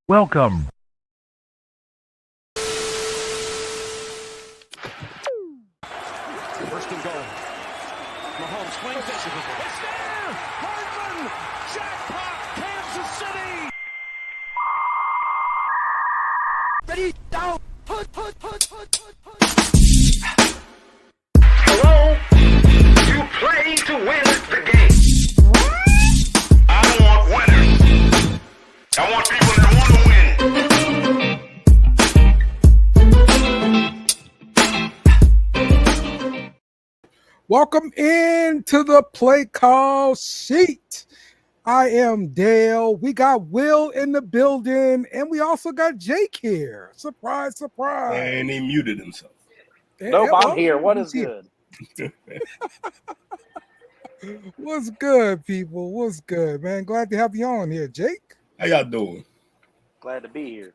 Welcome. First and goal. Mahomes swings it. It's there! Hardman! Jackpot! Kansas City! Ready, down! Put. Hello? You play to win the game. I don't want winners. I want people that want to win. Welcome into the play call sheet. I am Dale. We got Will in the building, and we also got Jake here. Surprise, surprise. And he muted himself. Nope, I'm here. What is good? What's good, people? What's good, man? Glad to have you on here, Jake. How y'all doing? Glad to be here.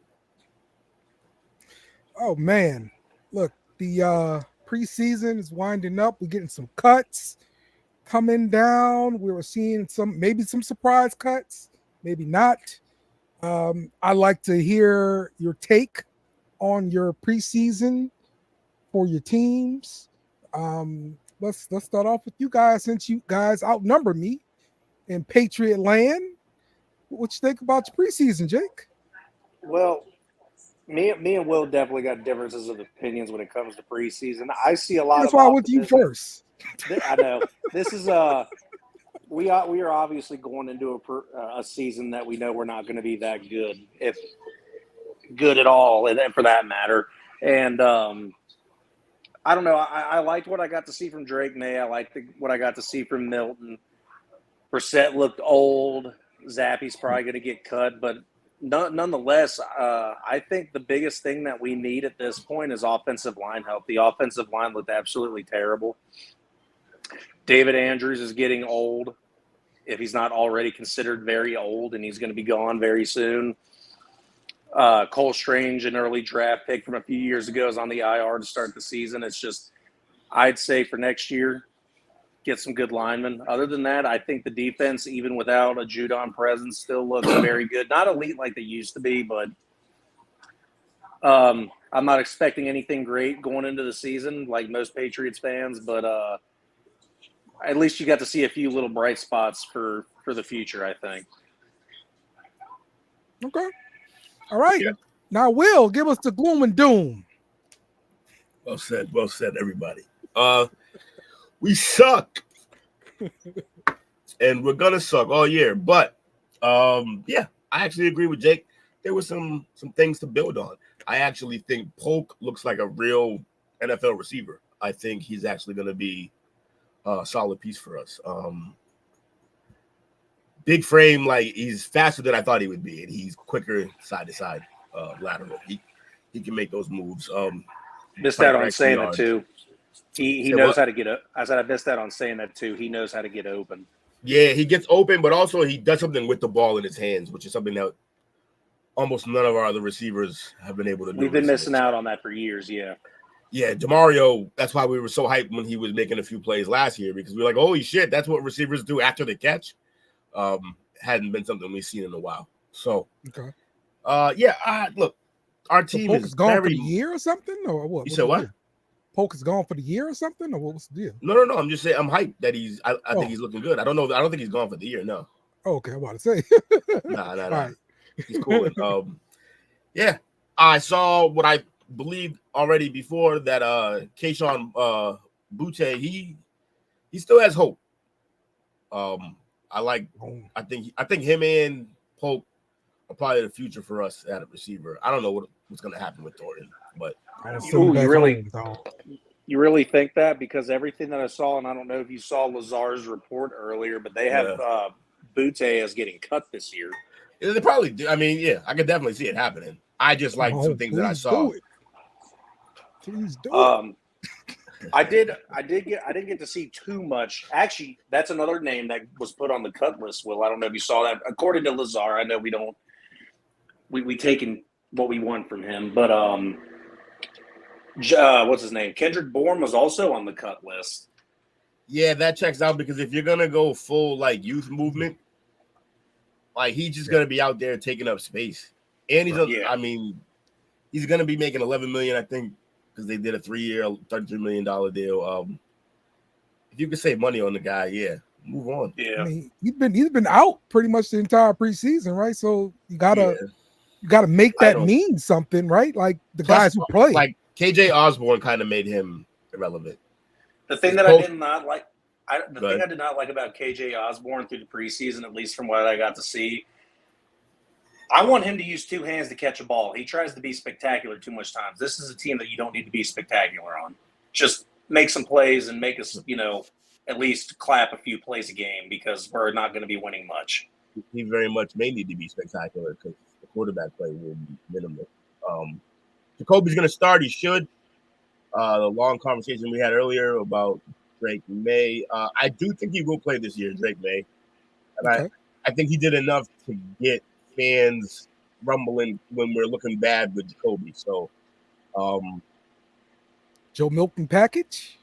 Oh, man. Look, the preseason is winding up. We're getting some cuts coming down. We were seeing maybe some surprise cuts, maybe not. I'd like to hear your take on your preseason for your teams. Let's start off with you guys, since you guys outnumber me in Patriot land. What you think about your preseason, Jake? Well, me and Will definitely got differences of opinions when it comes to preseason. I see a lot. That's why I went to you first. I know this is we are obviously going into a season that we know we're not going to be that good, if good at all, and for that matter. And I don't know. I liked what I got to see from Drake May. I liked what I got to see from Milton. Brissett looked old. Zappy's probably going to get cut, but nonetheless, I think the biggest thing that we need at this point is offensive line help. The offensive line looked absolutely terrible. David Andrews is getting old, if he's not already considered very old, and he's going to be gone very soon. Cole Strange, an early draft pick from a few years ago, is on the IR to start the season. It's just, I'd say for next year, get some good linemen. Other than that, I think the defense, even without a Judon presence, still looks very good. Not elite like they used to be, but I'm not expecting anything great going into the season like most Patriots fans, but at least you got to see a few little bright spots for the future, I think. Okay. All right. Yeah. Now, Will, give us the gloom and doom. Well said, everybody. We suck. And we're gonna suck all year. But yeah, I actually agree with Jake. There were some things to build on. I actually think Polk looks like a real NFL receiver. I think he's actually gonna be a solid piece for us. Big frame, like he's faster than I thought he would be, and he's quicker side to side, lateral. He can make those moves. Missed out on saying that too. He knows how to get up. I said I missed out on saying that too. He knows how to get open. Yeah, he gets open, but also he does something with the ball in his hands, which is something that almost none of our other receivers have been able to do. We've been missing out on that for years, yeah. Yeah, DeMario, that's why we were so hyped when he was making a few plays last year, because we were like, holy shit, that's what receivers do after the catch. Hadn't been something we've seen in a while. So, okay. Look, our team Polk is gone very... for the year or something, or what? You said what? Polk is gone for the year or something, or what was the deal? No. I'm just saying I'm hyped that he's. I think he's looking good. I don't know. I don't think he's gone for the year. No. Okay, I'm about to say. Nah. Right. He's cool. Yeah, I saw what I believed already before that. Keyshawn Butte, he still has hope. I think him and Polk are probably the future for us at a receiver. I don't know what's going to happen with Thornton, but you really think that? Because everything that I saw, and I don't know if you saw Lazar's report earlier, but they have Butte as getting cut this year. They probably do. I mean, yeah, I could definitely see it happening. I just like some things that I saw. Please do it. I didn't get to see too much. Actually, that's another name that was put on the cut list, Will. I don't know if you saw that. According to Lazar, I know we taken what we want from him, but what's his name? Kendrick Bourne was also on the cut list. Yeah, that checks out, because if you're gonna go full like youth movement, like he's just gonna be out there taking up space. And he's, Yeah. I mean, he's going to be making $11 million, I think, because they did a 3-year, $33 million deal. If you could save money on the guy, yeah, move on. Yeah. I mean, he's been out pretty much the entire preseason, right? So you gotta make that mean something, right? Like the guys who play. Like KJ Osborne kind of made him irrelevant. The thing that I did not like about KJ Osborne through the preseason, at least from what I got to see, I want him to use two hands to catch a ball. He tries to be spectacular too much times. This is a team that you don't need to be spectacular on. Just make some plays and make us, at least clap a few plays a game, because we're not going to be winning much. He very much may need to be spectacular because the quarterback play will be minimal. Jacoby's going to start. He should. The long conversation we had earlier about Drake May. I do think he will play this year, Drake May. And I think he did enough to get fans rumbling when we're looking bad with Jacoby. So, Joe Milton package?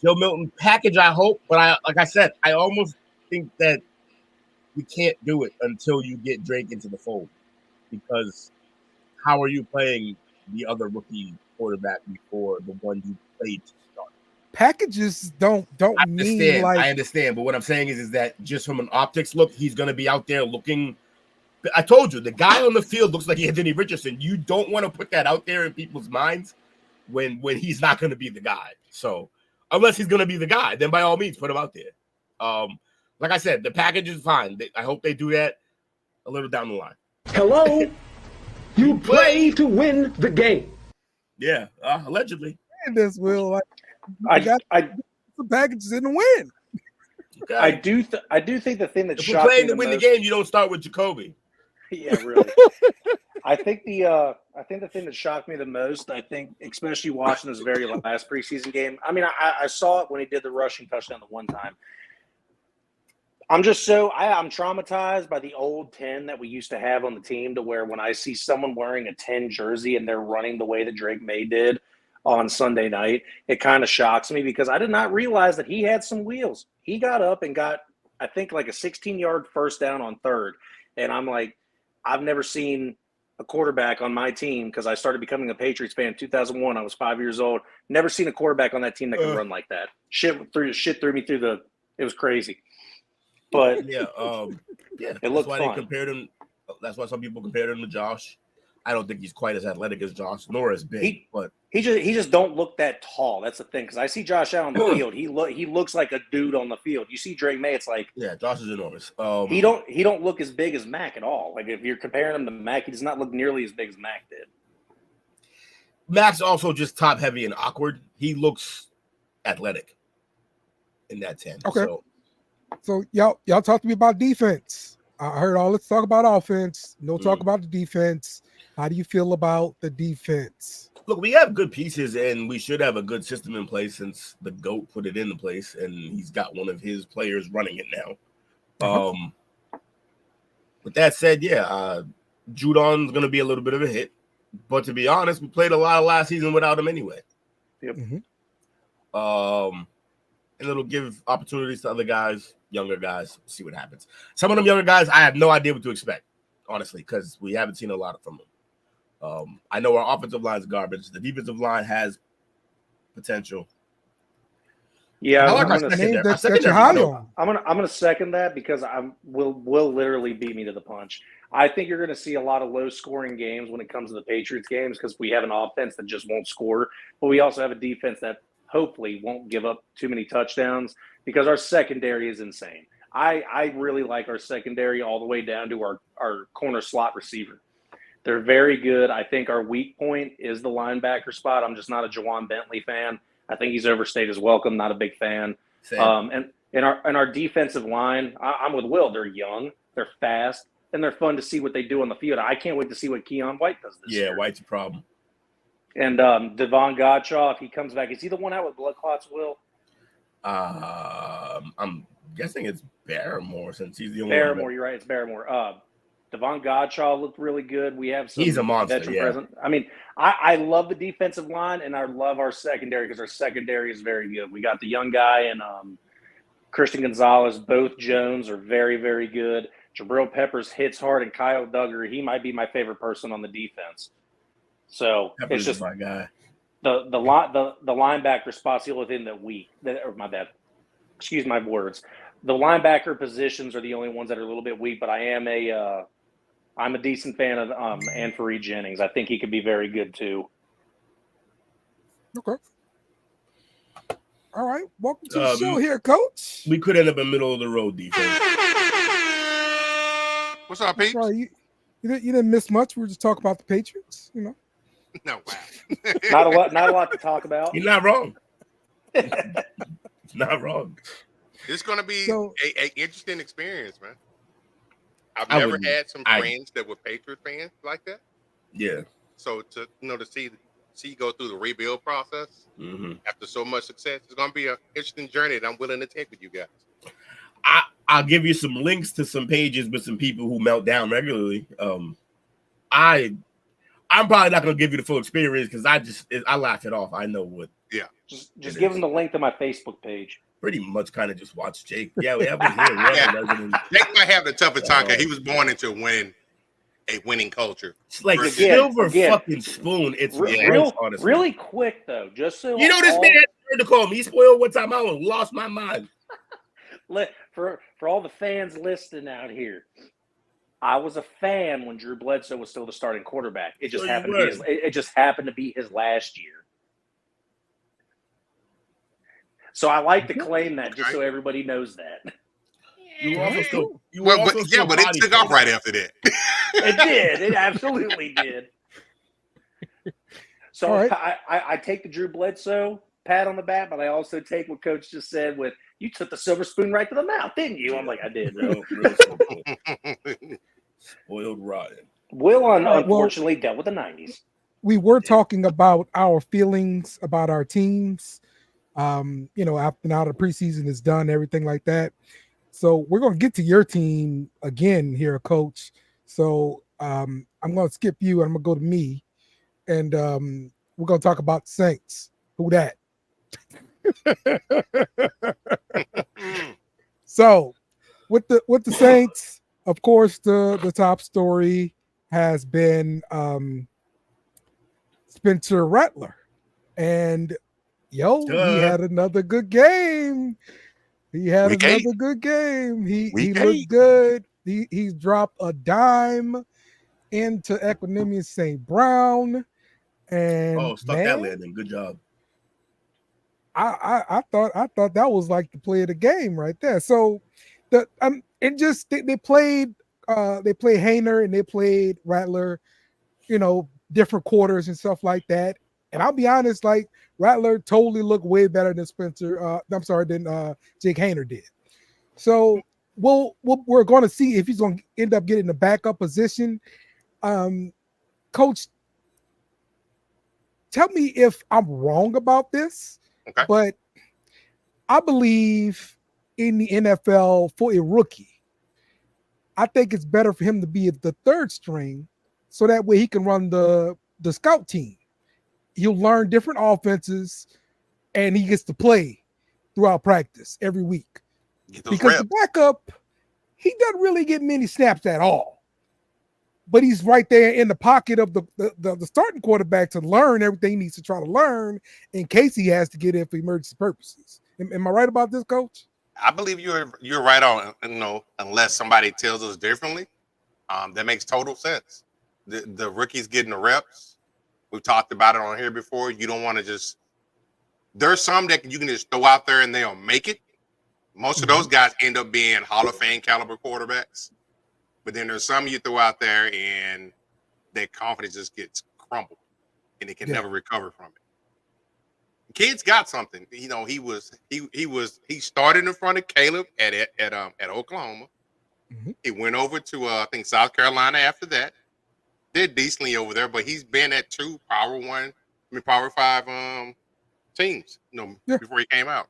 Joe Milton package, I hope. But like I said, I almost think that we can't do it until you get Drake into the fold, because how are you playing the other rookie quarterback before the one you played to start? Packages don't mean like. I understand, but what I'm saying is that just from an optics look, he's going to be out there looking. I told you, the guy on the field looks like Anthony Richardson. You don't want to put that out there in people's minds when he's not going to be the guy. So unless he's going to be the guy, then by all means, put him out there. Like I said, the package is fine. I hope they do that a little down the line. Hello, you play to win the game. Yeah, allegedly. And this will I got the packages in the win. Okay. I do think the thing that if you're shocked playing me to win most, the game, you don't start with Jacoby. Yeah, really. I think the thing that shocked me the most, I think, especially watching this very last preseason game. I mean, I saw it when he did the rushing touchdown the one time. I'm traumatized by the old 10 that we used to have on the team, to where when I see someone wearing a 10 jersey and they're running the way that Drake May did on Sunday night, it kind of shocks me, because I did not realize that he had some wheels. He got up and got, I think, like a 16-yard first down on third. And I'm like, I've never seen a quarterback on my team, because I started becoming a Patriots fan in 2001. I was 5 years old. Never seen a quarterback on that team that could run like that. Shit threw me through it was crazy. But yeah, it looked why fun. they compared him. That's why some people compared him to Josh. I don't think he's quite as athletic as Josh, nor as big. But he just don't look that tall. That's the thing. Because I see Josh out on the field, he looks like a dude on the field. You see Drake May, it's like, yeah, Josh is enormous. He don't look as big as Mac at all. Like, if you're comparing him to Mac, he does not look nearly as big as Mac did. Mac's also just top heavy and awkward. He looks athletic in that 10. Okay. So y'all talk to me about defense. I heard all this talk about offense. No talk about the defense. How do you feel about the defense? Look, we have good pieces, and we should have a good system in place since the GOAT put it into place, and he's got one of his players running it now. With that said, Judon's going to be a little bit of a hit. But to be honest, we played a lot of last season without him anyway. Yep. And it'll give opportunities to other guys, younger guys, see what happens. Some of them younger guys, I have no idea what to expect, honestly, because we haven't seen a lot from them. I know our offensive line is garbage. The defensive line has potential. Yeah, I like our secondary. I'm gonna second that, because will literally beat me to the punch. I think you're gonna see a lot of low scoring games when it comes to the Patriots games, because we have an offense that just won't score, but we also have a defense that hopefully won't give up too many touchdowns, because our secondary is insane. I really like our secondary all the way down to our corner slot receiver. They're very good. I think our weak point is the linebacker spot. I'm just not a Jawan Bentley fan. I think he's overstayed his welcome. Not a big fan. And our defensive line, I'm with Will. They're young, they're fast, and they're fun to see what they do on the field. I can't wait to see what Keon White does this year. Yeah, White's a problem. And Devon Godshaw, if he comes back, is he the one out with blood clots, Will? I'm guessing it's Barrymore, since he's the only Barrymore, one. you're right. It's Barrymore. Devon Godshaw looked really good. We have some He's a monster, veteran present. I mean, I love the defensive line, and I love our secondary, because our secondary is very good. We got the young guy and Christian Gonzalez. Both Jones are very, very good. Jabril Peppers hits hard, and Kyle Duggar, he might be my favorite person on the defense. So Peppers it's just is my guy. the linebacker spot's the only thing my bad. Excuse my words. The linebacker positions are the only ones that are a little bit weak, but I'm a decent fan of Anfernee Jennings. I think he could be very good too. Okay. All right. Welcome to the show here, Coach. We could end up in middle of the road defense. What's up, Pete? Sorry, you didn't miss much. We were just talking about the Patriots, you know. No, wow. Not a lot to talk about. You're not wrong. Not wrong. It's going to be So- a interesting experience, man. I've never had some friends that were Patriot fans like that. Yeah. So to see you go through the rebuild process after so much success, it's going to be an interesting journey that I'm willing to take with you guys. I'll give you some links to some pages with some people who melt down regularly. I'm probably not going to give you the full experience because I laugh it off. I know what. Yeah. Just give them the link to my Facebook page. Pretty much kind of just watch Jake. Yeah, we have him here. Jake might have the toughest time because he was born into a winning culture. It's like Again, silver fucking spoon. It's honestly. Really quick though, just so you know this man had to call me spoiled one time. I almost lost my mind. For all the fans listening out here, I was a fan when Drew Bledsoe was still the starting quarterback. It just happened to be his last year. So I like to claim that just so everybody knows that. But it took off right after that. It did. It absolutely did. So right. I take the Drew Bledsoe pat on the back, but I also take what Coach just said with, you took the silver spoon right to the mouth, didn't you? I'm like, I did. Spoiled rotten. Will unfortunately dealt with the 90s. We were talking about our feelings about our teams. After now the preseason is done, everything like that. So we're going to get to your team again here, Coach. So I'm going to skip you and I'm going to go to me. And we're going to talk about the Saints. Who that? So with the Saints, of course, the top story has been Spencer Rattler. And he had another good game. He looked good. He's dropped a dime into Equanimous St. Brown. And stuck that landing. Good job. I thought that was like the play of the game right there. So they played Hayner and they played Rattler, different quarters and stuff like that. And I'll be honest, like Rattler totally looked way better than Jake Hayner did. So we're going to see if he's going to end up getting the backup position. Coach, tell me if I'm wrong about this, but I believe in the NFL for a rookie, I think it's better for him to be the third string so that way he can run the scout team. He'll learn different offenses and he gets to play throughout practice every week. Because the backup, he doesn't really get many snaps at all. But he's right there in the pocket of the starting quarterback to learn everything he needs to try to learn in case he has to get in for emergency purposes. Am I right about this, Coach? I believe you're right on. Unless somebody tells us differently, that makes total sense. The rookie's getting the reps. We've talked about it on here before. You don't want to just. There's some that you can just throw out there and they'll make it. Most of those guys end up being Hall of Fame caliber quarterbacks. But then there's some you throw out there and their confidence just gets crumbled and they can never recover from it. Kid's got something. He started in front of Caleb at Oklahoma. He went over to I think South Carolina after that. Did decently over there, but he's been at two Power 5 teams, before he came out.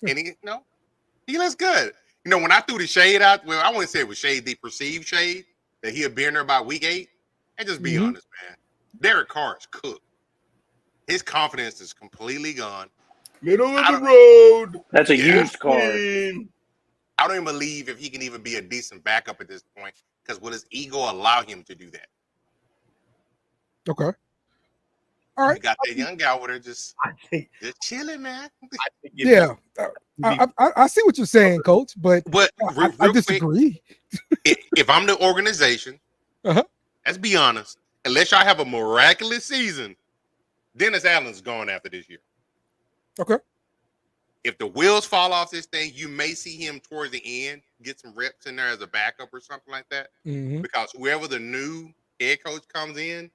And he looks good. When I threw the shade out, well, I wouldn't say it was shade, the perceived shade that he'll be in there about week 8. And just be honest, man. Derek Carr is cooked. His confidence is completely gone. Middle of the road. That's a used car. I don't even believe if he can even be a decent backup at this point, because will his ego allow him to do that? Okay. All right. You got that young guy over there just think chilling, man. Yeah. I see what you're saying, Coach, but I real disagree. Quick, if I'm the organization, let's be honest, unless y'all have a miraculous season, Dennis Allen's gone after this year. Okay. If the wheels fall off this thing, you may see him towards the end get some reps in there as a backup or something like that. Because whoever the new head coach comes in,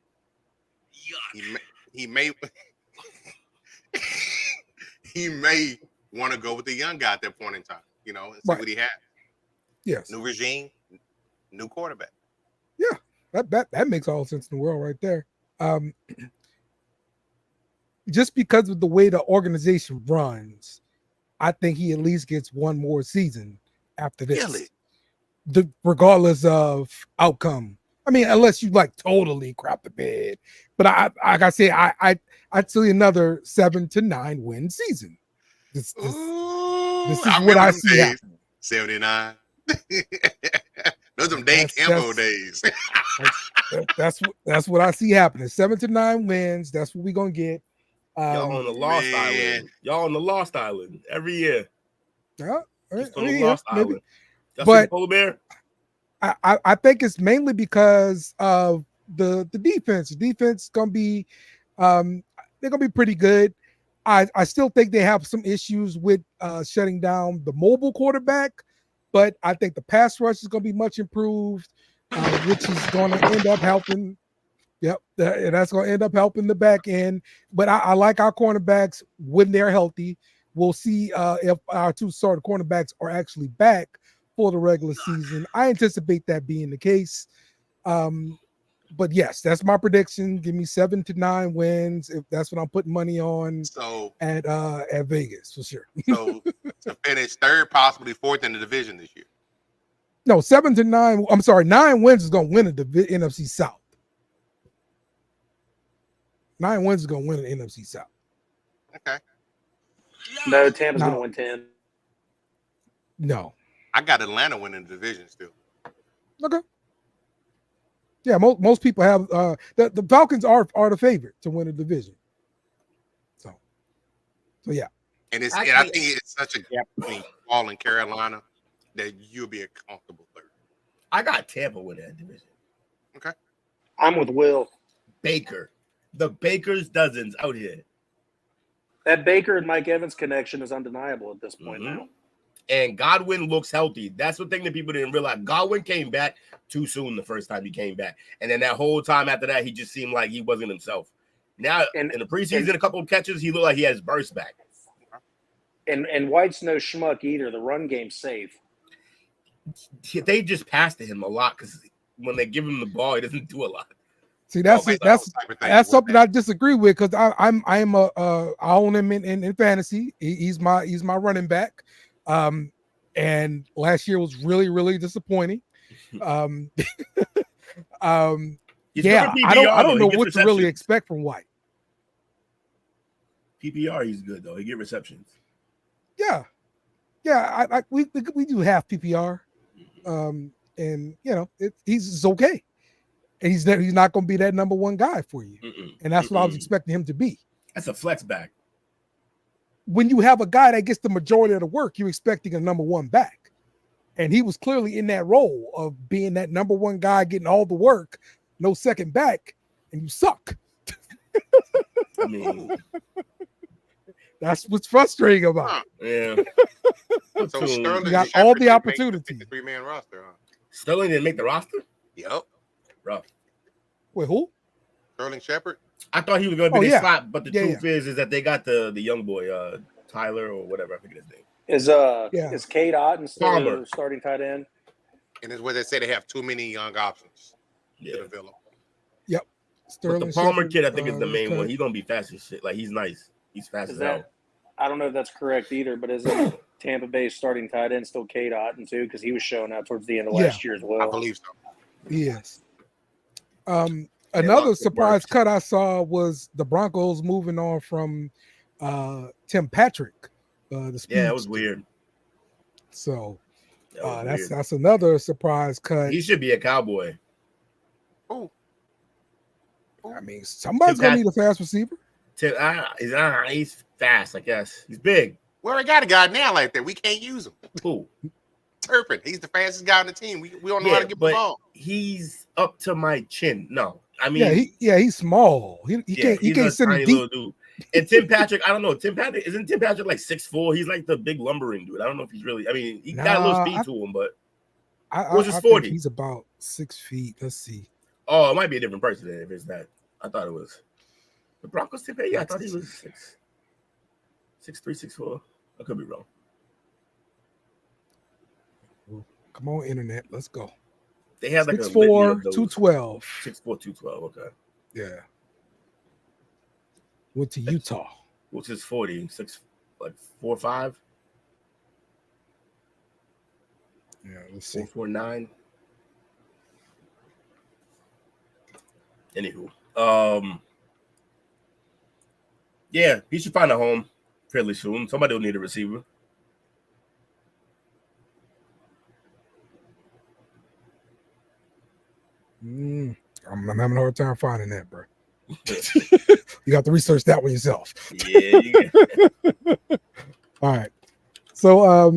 he may he may want to go with the young guy at that point in time, you know, and see what he has. Yes. New regime, new quarterback. Yeah, that makes all sense in the world right there. Just because of the way the organization runs, I think he at least gets one more season after this. Really? Regardless of outcome. I mean, unless you like totally crap the bed. But like I say, I'd see another 7 to 9 win season. This is what I see happening. 79. Those are some Dave Campbell days. That's what I see happening. 7 to 9 wins. That's what we're gonna get. Y'all on the Lost Island. Y'all on the Lost Island every year. Yeah, just on the Lost Island. But Polar Bear. I think it's mainly because of the defense. The defense is gonna be they're gonna be pretty good. I still think they have some issues with shutting down the mobile quarterback, but I think the pass rush is gonna be much improved, which is gonna end up helping. Yep, that's going to end up helping the back end. But I like our cornerbacks when they're healthy. We'll see if our two starting cornerbacks are actually back for the regular season. I anticipate that being the case. But yes, that's my prediction. Give me 7 to 9 wins if that's what I'm putting money on. So at Vegas for sure. So to finish third, possibly fourth in the division this year. No, 7 to 9. I'm sorry, 9 wins is going to win the NFC South. 9 wins is going to win the NFC South. Okay. No, Tampa's going to win 10. No. I got Atlanta winning the division still. Okay. Yeah, most people have the Falcons are the favorite to win the division. So yeah. And I think it's such a gap between Paul and Carolina that you'll be a comfortable third. I got Tampa winning that division. Okay. I'm with Will. Baker. The Baker's dozens out here. That Baker and Mike Evans connection is undeniable at this point now. And Godwin looks healthy. That's the thing that people didn't realize. Godwin came back too soon the first time he came back. And then that whole time after that, he just seemed like he wasn't himself. Now, in the preseason, a couple of catches, he looked like he has burst back. And White's no schmuck either. The run game's safe. They just pass to him a lot because when they give him the ball, he doesn't do a lot. See, that's something I disagree with because I own him in fantasy. He's my running back. And last year was really, really disappointing. I don't know what to really expect from White. PPR, he's good though. He get receptions. Yeah. We do half PPR, and you know he's okay. And he's not going to be that number one guy for you, and that's what I was expecting him to be. That's a flex back. When you have a guy that gets the majority of the work, you're expecting a number one back. And he was clearly in that role of being that number one guy, getting all the work, no second back, and you suck. I mean, that's what's frustrating about it. Yeah. So Sterling got all the opportunity. The 3-man roster. Sterling didn't make the roster? Yep. Rough. Wait, who? Sterling Shepard. I thought he was going to be the slot, but the truth is that they got the young boy, Tyler or whatever. I forget his name. Is Cade Otton still starting tight end? And it's where they say they have too many young options to develop. Yep. Sterling but the Palmer kid, I think, is the main one. He's going to be fast as shit. Like, he's nice. He's fast as hell. I don't know if that's correct either, but isn't Tampa Bay's starting tight end still Cade Otton, too? Because he was showing out towards the end of last year as well. I believe so. Yes. Another surprise cut I saw was the Broncos moving on from Tim Patrick. It was weird. So That was weird. That's another surprise cut. He should be a Cowboy. Oh, I mean, somebody's gonna need a fast receiver. He's fast, I guess. He's big. we already got a guy now like that. We can't use him. Who? Turpin. He's the fastest guy on the team. We don't know how to get the ball. He's up to my chin. No, I mean, he's small. He can't send him deep. Dude. And Tim Patrick, I don't know. Tim Patrick like 6'4"? He's like the big lumbering dude. I don't know if he's really. I mean, he got a little speed to him, but what's his 40? He's about 6 feet. Let's see. Oh, it might be a different person then if it's that. I thought it was the Broncos. Tim Patrick. Yeah, I thought he was 6'3", 6'4". I could be wrong. Come on, internet. Let's go. They had like 6'4", 212. 6'4", 212. Okay. Yeah. Went to Utah. What's his 40? 4'5". Yeah, let's see. 4'9". Anywho, yeah, he should find a home fairly soon. Somebody will need a receiver. I'm having a hard time finding that, bro. You got to research that one yourself. Yeah. All right. So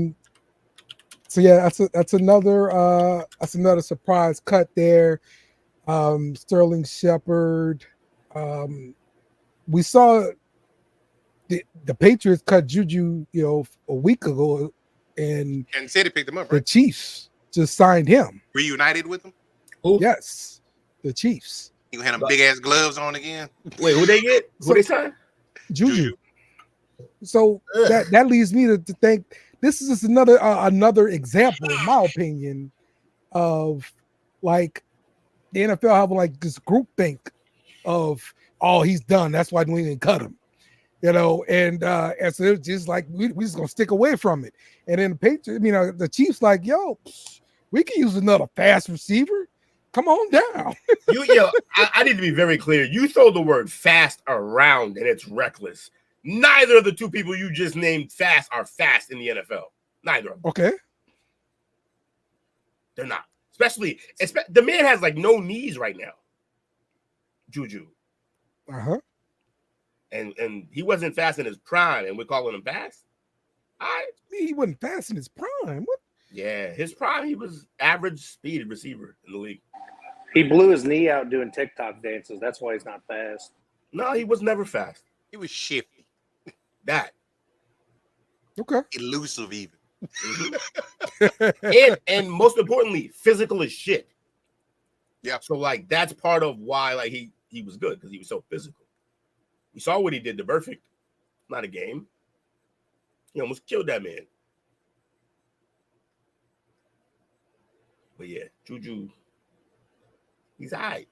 yeah, that's another surprise cut there. Sterling Shepard. We saw the Patriots cut Juju, a week ago, and Ceedee picked him up. The Right? Chiefs just signed him. Reunited with him. Who? Yes, the Chiefs. You had them big ass gloves on again. Wait, who they get? Who they sign? Juju. So that leads me to think this is just another example, in my opinion, of like the NFL having like this group think of, oh, he's done. That's why we didn't cut him. And so it's just like we just gonna stick away from it. And then the Patriots, the Chiefs like, yo, we can use another fast receiver. Come on down. I need to be very clear. You throw the word fast around and it's reckless. Neither of the two people you just named fast are fast in the NFL. Neither of them. Okay. They're not. Especially the man has like no knees right now. Juju. Uh-huh. And he wasn't fast in his prime, and we're calling him fast. All right. He wasn't fast in his prime. What? Yeah, his prime, he was average speed receiver in the league. He blew his knee out doing TikTok dances. That's why he's not fast. No, he was never fast. He was shifty. That. Okay. Elusive even. and most importantly, physical as shit. Yeah. So like that's part of why like he was good, because he was so physical. You saw what he did to Burfict. Not a game. He almost killed that man. But yeah, Juju, he's all right.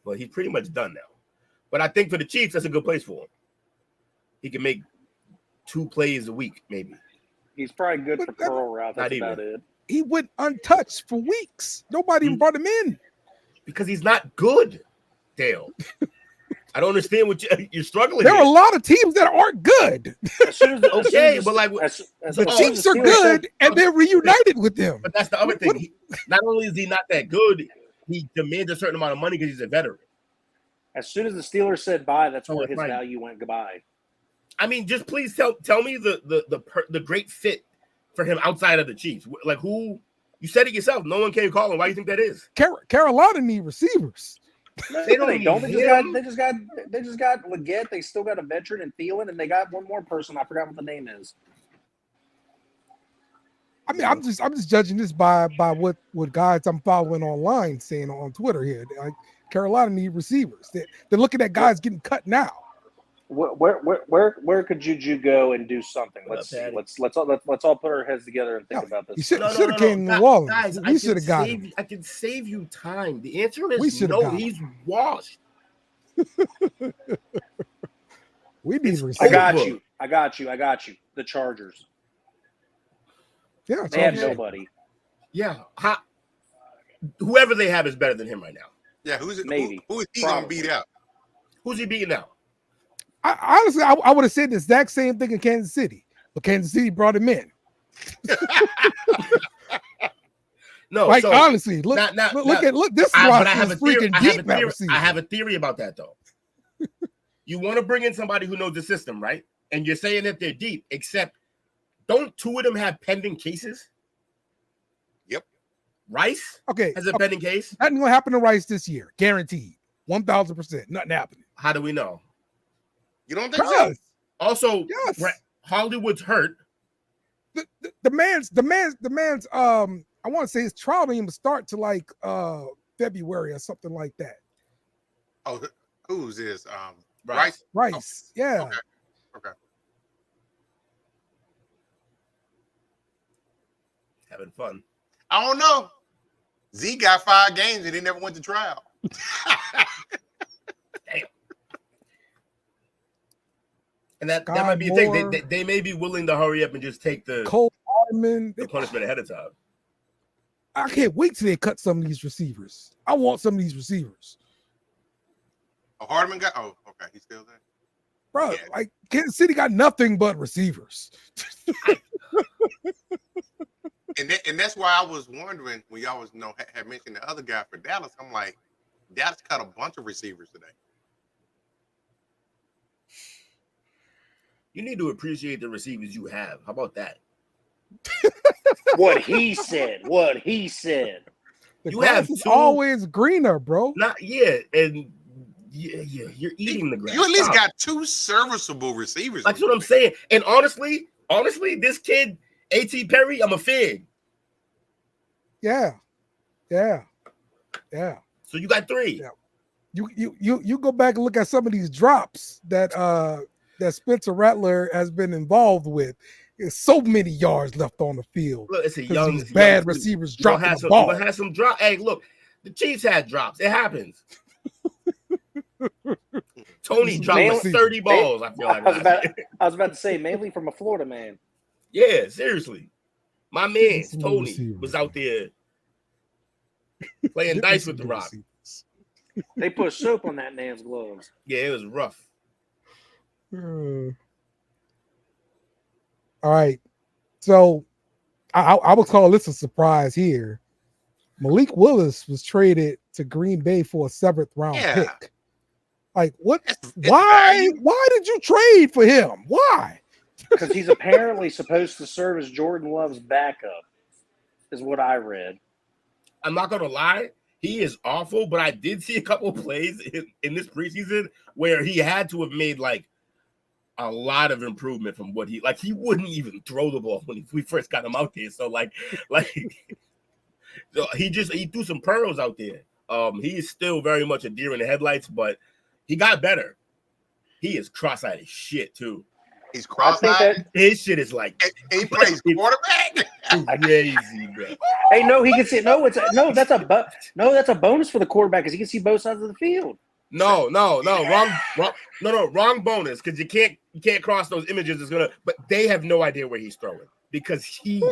But he's pretty much done now. But I think for the Chiefs, that's a good place for him. He can make 2 plays a week, maybe. He's probably good for curl route. That's about it. He went untouched for weeks. Nobody even brought him in. Because he's not good, Dale. I don't understand what you're struggling. There are a lot of teams that aren't good. But like the Chiefs are good, and they're reunited with them. But that's the other thing. Not only is he not that good, he demands a certain amount of money because he's a veteran. As soon as the Steelers said bye, that's where his value went goodbye. I mean, just please tell me the great fit for him outside of the Chiefs. Like who? You said it yourself. No one came calling. Why do you think that is? Carolina need receivers. They don't. They just got Leggett. They still got a veteran and Thielen, and they got one more person. I forgot what the name is. I mean, I'm just judging this by what guys I'm following online saying on Twitter here. Like Carolina need receivers. They're looking at guys getting cut now. Where could Juju go and do something? Let's see. Let's all put our heads together and think about this. He should have came to New Orleans. Guys, we should have got him. I can save you time. The answer is no. He's washed. We need receivers. I got you. The Chargers. Yeah, they have nobody. Yeah, whoever they have is better than him right now. Yeah, who is Maybe. Who is he gonna beat out? Who's he beating out? Honestly, I would have said the exact same thing in Kansas City, but Kansas City brought him in. No, Like so honestly, look not- look. This but roster is freaking deep at receiver. I have a theory about that though. You want to bring in somebody who knows the system, right? And you're saying that they're deep, except don't two of them have pending cases? Yep. Rice has a pending case. Nothing gonna happen to Rice this year, guaranteed, 1,000%. Nothing happening. How do we know? You don't think so? Also, Yes. Hollywood's hurt. The man's I want to say his trial didn't even start to like February or something like that. Oh, who's this? Rice. Rice. Yeah. Okay. Having fun. I don't know. Z got 5 games and he never went to trial. Damn. And that might be a thing. They may be willing to hurry up and just take the Cole Hardman, the punishment ahead of time. I can't wait till they cut some of these receivers. I want some of these receivers. Oh, Hardman got. Oh, okay, he's still there. Bro, like Kansas City got nothing but receivers. And that's why I was wondering when y'all was had mentioned the other guy for Dallas. I'm like, Dallas cut a bunch of receivers today. You need to appreciate the receivers you have. How about that? What he said. What he said. The You grass have is two- always greener, bro. Not yet, and you're eating the grass. You at least Stop. got 2 serviceable receivers. That's what I'm saying. And honestly, this kid, A.T. Perry, I'm a fan. Yeah. So you got 3. Yeah. You go back and look at some of these drops that Spencer Rattler has been involved with. There's so many yards left on the field. Look, it's a 'cause young these bad young- receivers you gonna dropping have the some, ball. You gonna have some drop. Hey, look, the Chiefs had drops. It happens. Tony dropped like Mainly- 30 balls. I feel like I was about to say mainly from a Florida man. yeah, seriously. My man Some Tony receivers, was out there playing dice with the rock. They put soap on that man's gloves. Yeah, it was rough. All right. So I would call this a surprise here. Malik Willis was traded to Green Bay for a 7th round pick. Like what? It's Why? value. Why did you trade for him? Why? Because he's apparently supposed to serve as Jordan Love's backup, is what I read. I'm not gonna lie, he is awful, but I did see a couple plays in this preseason where he had to have made like a lot of improvement from what he wouldn't even throw the ball when we first got him out there. So so he threw some pearls out there. He is still very much a deer in the headlights, but he got better. He is cross-eyed as shit too. He's I think cross-eyed. that. His shit is like He plays quarterback. crazy, bro. Hey, no, he can see. That's a bonus for the quarterback because he can see both sides of the field. No, wrong bonus because you can't cross those images. But they have no idea where he's throwing because he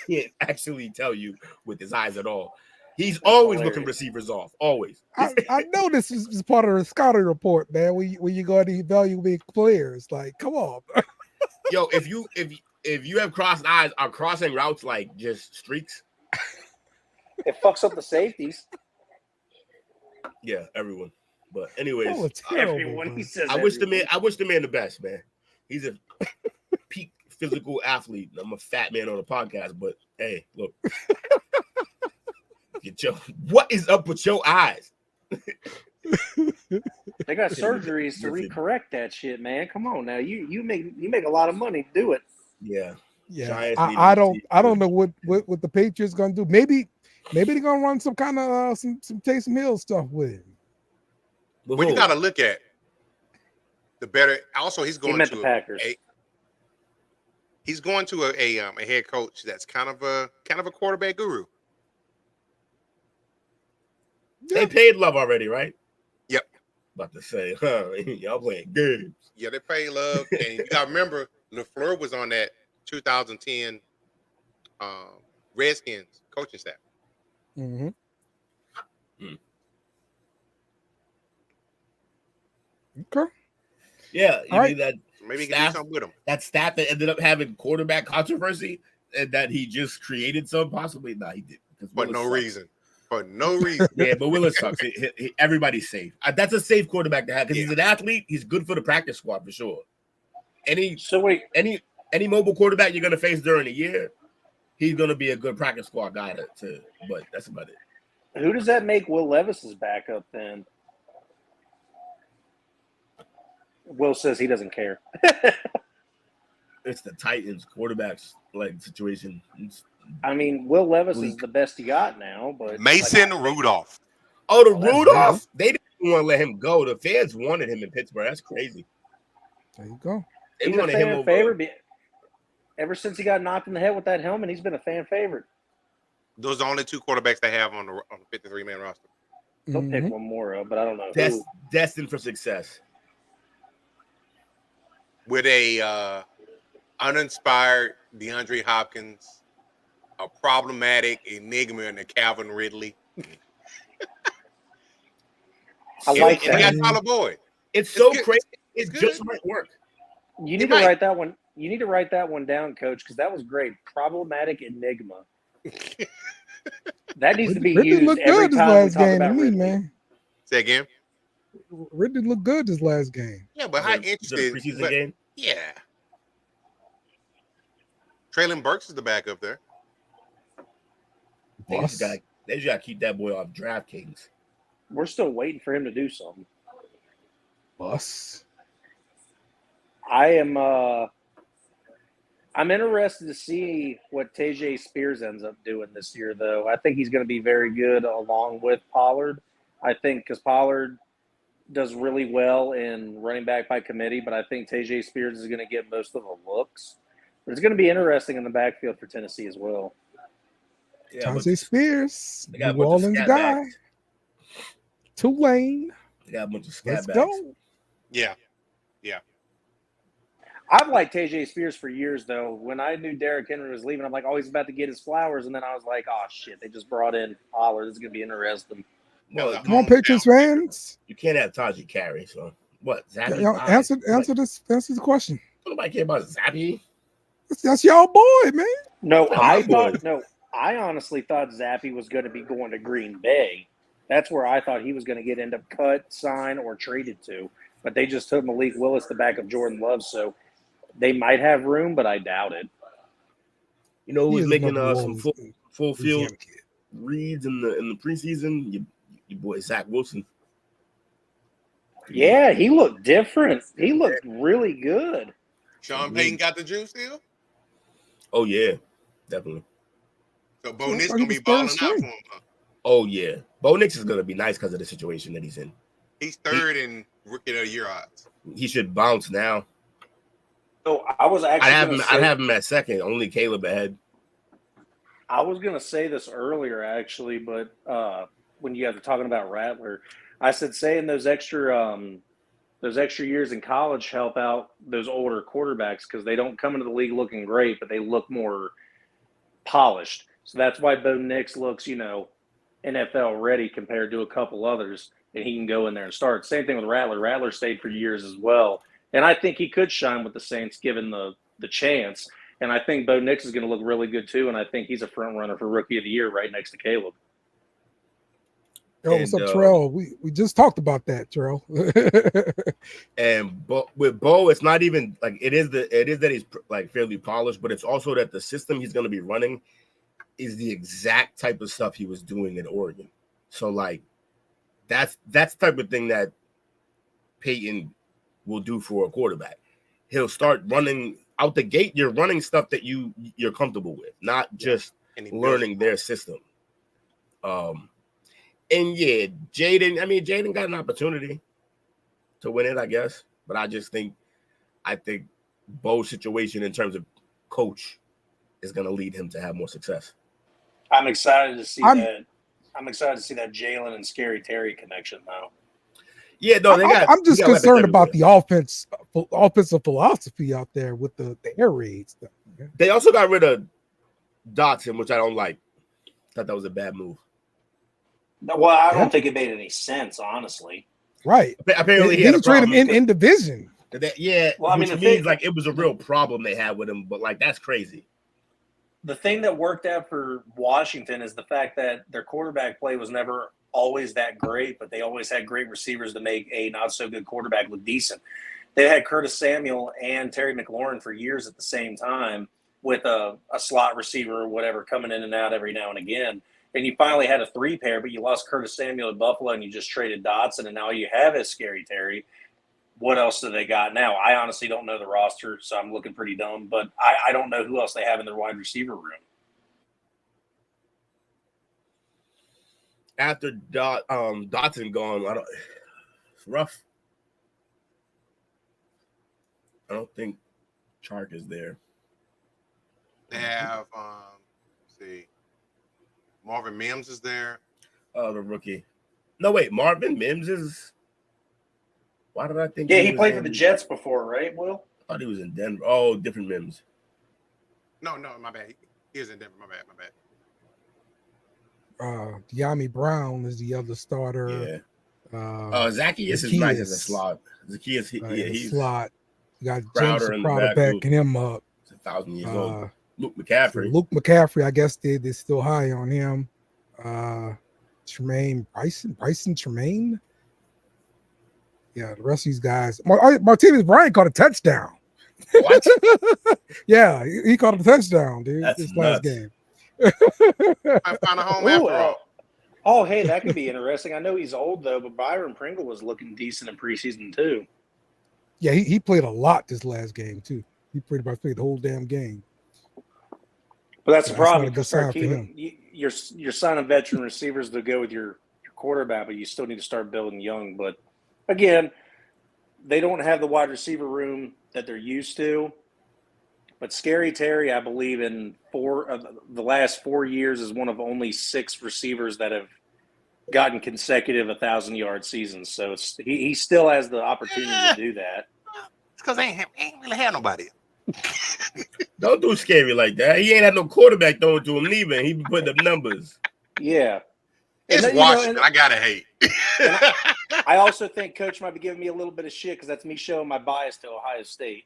can't actually tell you with his eyes at all. He's always looking receivers off, always. I know this is part of the scouting report, man. When you go to evaluate players, like, come on. Yo, if you have crossed eyes, are crossing routes like just streaks? It fucks up the safeties. Yeah, everyone. But anyways, Oh, it's terrible, Everyone, bro. he says. I wish the man the best, man. He's a peak physical athlete. I'm a fat man on a podcast, but hey, look. What is up with your eyes? They got surgeries to recorrect that shit, man. Come on now, you make a lot of money to do it. Yeah. Yeah, Giants need I to don't know what the Patriots gonna do. Maybe they're gonna run some kind of some Taysom Hill stuff with him. Well, you got to look at the better. Also, he's going meant to the Packers. He's going to a head coach that's kind of a quarterback guru. They paid Love already, right? Yep. About to say, y'all playing games. Yeah, they pay Love, and you got to remember LaFleur was on that 2010 Redskins coaching staff. Mm-hmm. Okay. Yeah, you All mean that Maybe he can staff, do something with him. that staff that ended up having quarterback controversy and that he just created some possibly? No, he did. For no reason. For no reason. Yeah, but Willis sucks. Everybody's safe. That's a safe quarterback to have because he's an athlete. He's good for the practice squad for sure. Any mobile quarterback you're gonna face during the year, he's gonna be a good practice squad guy to. But that's about it. Who does that make Will Levis's backup then? Will says he doesn't care. It's the Titans quarterbacks like situation. I mean, Will Levis is the best he got now, but Mason Rudolph. Oh, the Rudolph. They didn't want to let him go. The fans wanted him in Pittsburgh. That's crazy. There you go. They he's wanted a him fan over. favorite. Ever since he got knocked in the head with that helmet, he's been a fan favorite. Those are the only two quarterbacks they have on the 53-man roster. They'll pick one more up, but I don't know. Destined for success. With a uninspired DeAndre Hopkins, a problematic enigma in the Calvin Ridley. I like and they got that. Tyler Boyd. It's so good. crazy. It's It good. just might work. You need to write that one. You need to write that one down, Coach, because that was great. Problematic enigma. That needs to be Ridley used looked every good this time we last talk game to about me, Ridley. man. Say again? Ridley looked good this last game. Yeah, but how Is it a interested? preseason game? Yeah. Traylon Burks is the backup there. They just got to keep that boy off DraftKings. We're still waiting for him to do something. Bus. I'm interested to see what Tajay Spears ends up doing this year, though. I think he's going to be very good along with Pollard. I think because Pollard does really well in running back by committee, but I think Tajay Spears is going to get most of the looks. But it's going to be interesting in the backfield for Tennessee as well. Yeah, Tajay Spears, they got a New bunch of Orleans scat guy. backs. Tulane. They got a bunch of scat Let's backs. go. Yeah. I've liked Tajay Spears for years, though. When I knew Derrick Henry was leaving, I'm like, oh, he's about to get his flowers. And then I was like, oh, shit, they just brought in Pollard. This is going to be interesting. Well, Come on, Patriots fans. you can't have Tajay carry. So what? Zappy? Y'all answer the question. Nobody care about Zappy. That's y'all boy, man. No, Oh, I honestly thought Zappy was going to be going to Green Bay. That's where I thought he was going to end up cut, signed, or traded to. But they just took Malik Willis, the back of Jordan Love, so they might have room, but I doubt it. You know who's He is making number some one full field Louisiana kid. reads in the preseason? Your boy Zach Wilson. Yeah, he looked different. He looked really good. Sean Payton got the juice still? Oh yeah, definitely. So Bo I Nix thought going he to be was balling third out for string. him. Huh? Oh yeah, Bo Nix is gonna be nice because of the situation that he's in. He's third in Rookie of the Year odds. He should bounce now. So I was actually I'd have him at second. Only Caleb ahead. I was going to say this earlier, actually, but when you guys were talking about Rattler, I said saying those extra years in college help out those older quarterbacks because they don't come into the league looking great, but they look more polished. So that's why Bo Nix looks, NFL ready compared to a couple others, and he can go in there and start. Same thing with Rattler. Rattler stayed for years as well, and I think he could shine with the Saints given the chance. And I think Bo Nix is going to look really good too, and I think he's a front runner for Rookie of the Year right next to Caleb. Yo, what's up, Terrell? We just talked about that, Terrell. And with Bo, it's not even like it is that he's like fairly polished, but it's also that the system he's going to be running is the exact type of stuff he was doing in Oregon. So like that's the type of thing that Peyton will do for a quarterback. He'll start running out the gate. You're running stuff that you're comfortable with, not just learning their system. And yeah, Jaden got an opportunity to win it, I guess. But I think Bo's situation in terms of coach is going to lead him to have more success. I'm excited to see that. I'm excited to see that Jalen and Scary Terry connection now. Yeah, no, I'm just concerned about the offensive philosophy out there with the air raid stuff. Man. They also got rid of Dotson, which I don't like. Thought that was a bad move. Well, I don't think it made any sense, honestly. Right. Apparently, he had trade him in division. Yeah. Well, I mean, which means like it was a real problem they had with him, but like that's crazy. the thing that worked out for Washington is the fact that their quarterback play was never always that great, but they always had great receivers to make a not so good quarterback look decent. They had Curtis Samuel and Terry McLaurin for years at the same time with a slot receiver or whatever coming in and out every now and again. And you finally had a 3-pair, but you lost Curtis Samuel at Buffalo and you just traded Dotson, and now you have is Scary Terry. What else do they got now? I honestly don't know the roster, so I'm looking pretty dumb, but I don't know who else they have in their wide receiver room. After Dotson gone, it's rough. I don't think Chark is there. They have, let's see, Marvin Mims is there. Oh, the rookie. No, wait, Marvin Mims is. Why did I think? Yeah, he played for the Jets before, right, Will? I thought he was in Denver. Oh, different Mims. No, my bad. He is in Denver. My bad. De'Ami Brown is the other starter. Yeah. Zacchaeus is nice as a slot. Zacchaeus, he's slot. You got Crowder James Crowder backing him up. He's 1,000 years old. Luke McCaffrey. I guess they're still high on him. Bryson Tremaine. Yeah, the rest of these guys. Martinez Bryant caught a touchdown. What? Yeah, he caught a touchdown, dude. That's this nuts. last game. I found a home after all. Oh, hey, that could be interesting. I know he's old, though, but Byron Pringle was looking decent in preseason, too. Yeah, he played a lot this last game, too. He pretty much played the whole damn game. But that's the problem. You're You're signing veteran receivers to go with your quarterback, but you still need to start building young. But, again, they don't have the wide receiver room that they're used to. But Scary Terry, I believe, in the last 4 years is one of only 6 receivers that have gotten consecutive 1,000-yard seasons. So he still has the opportunity to do that. It's because they ain't really had nobody. Don't do Scary like that. He ain't had no quarterback throwing to him neither. He put up numbers. Yeah. It's Washington. I gotta hate. I also think Coach might be giving me a little bit of shit because that's me showing my bias to Ohio State.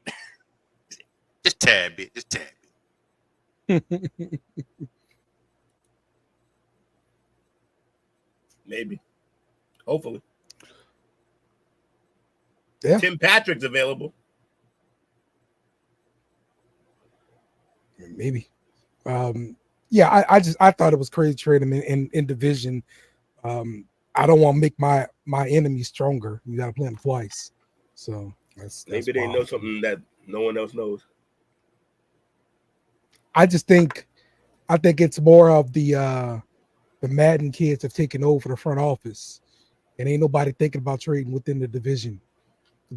Just tad bit. Maybe. Hopefully. Yeah. Tim Patrick's available. Maybe. Yeah, I thought it was crazy trading him in division. I don't want to make my enemy stronger. You got to play him twice. So that's maybe they know something that no one else knows. I think it's more of the Madden kids have taken over the front office, and ain't nobody thinking about trading within the division.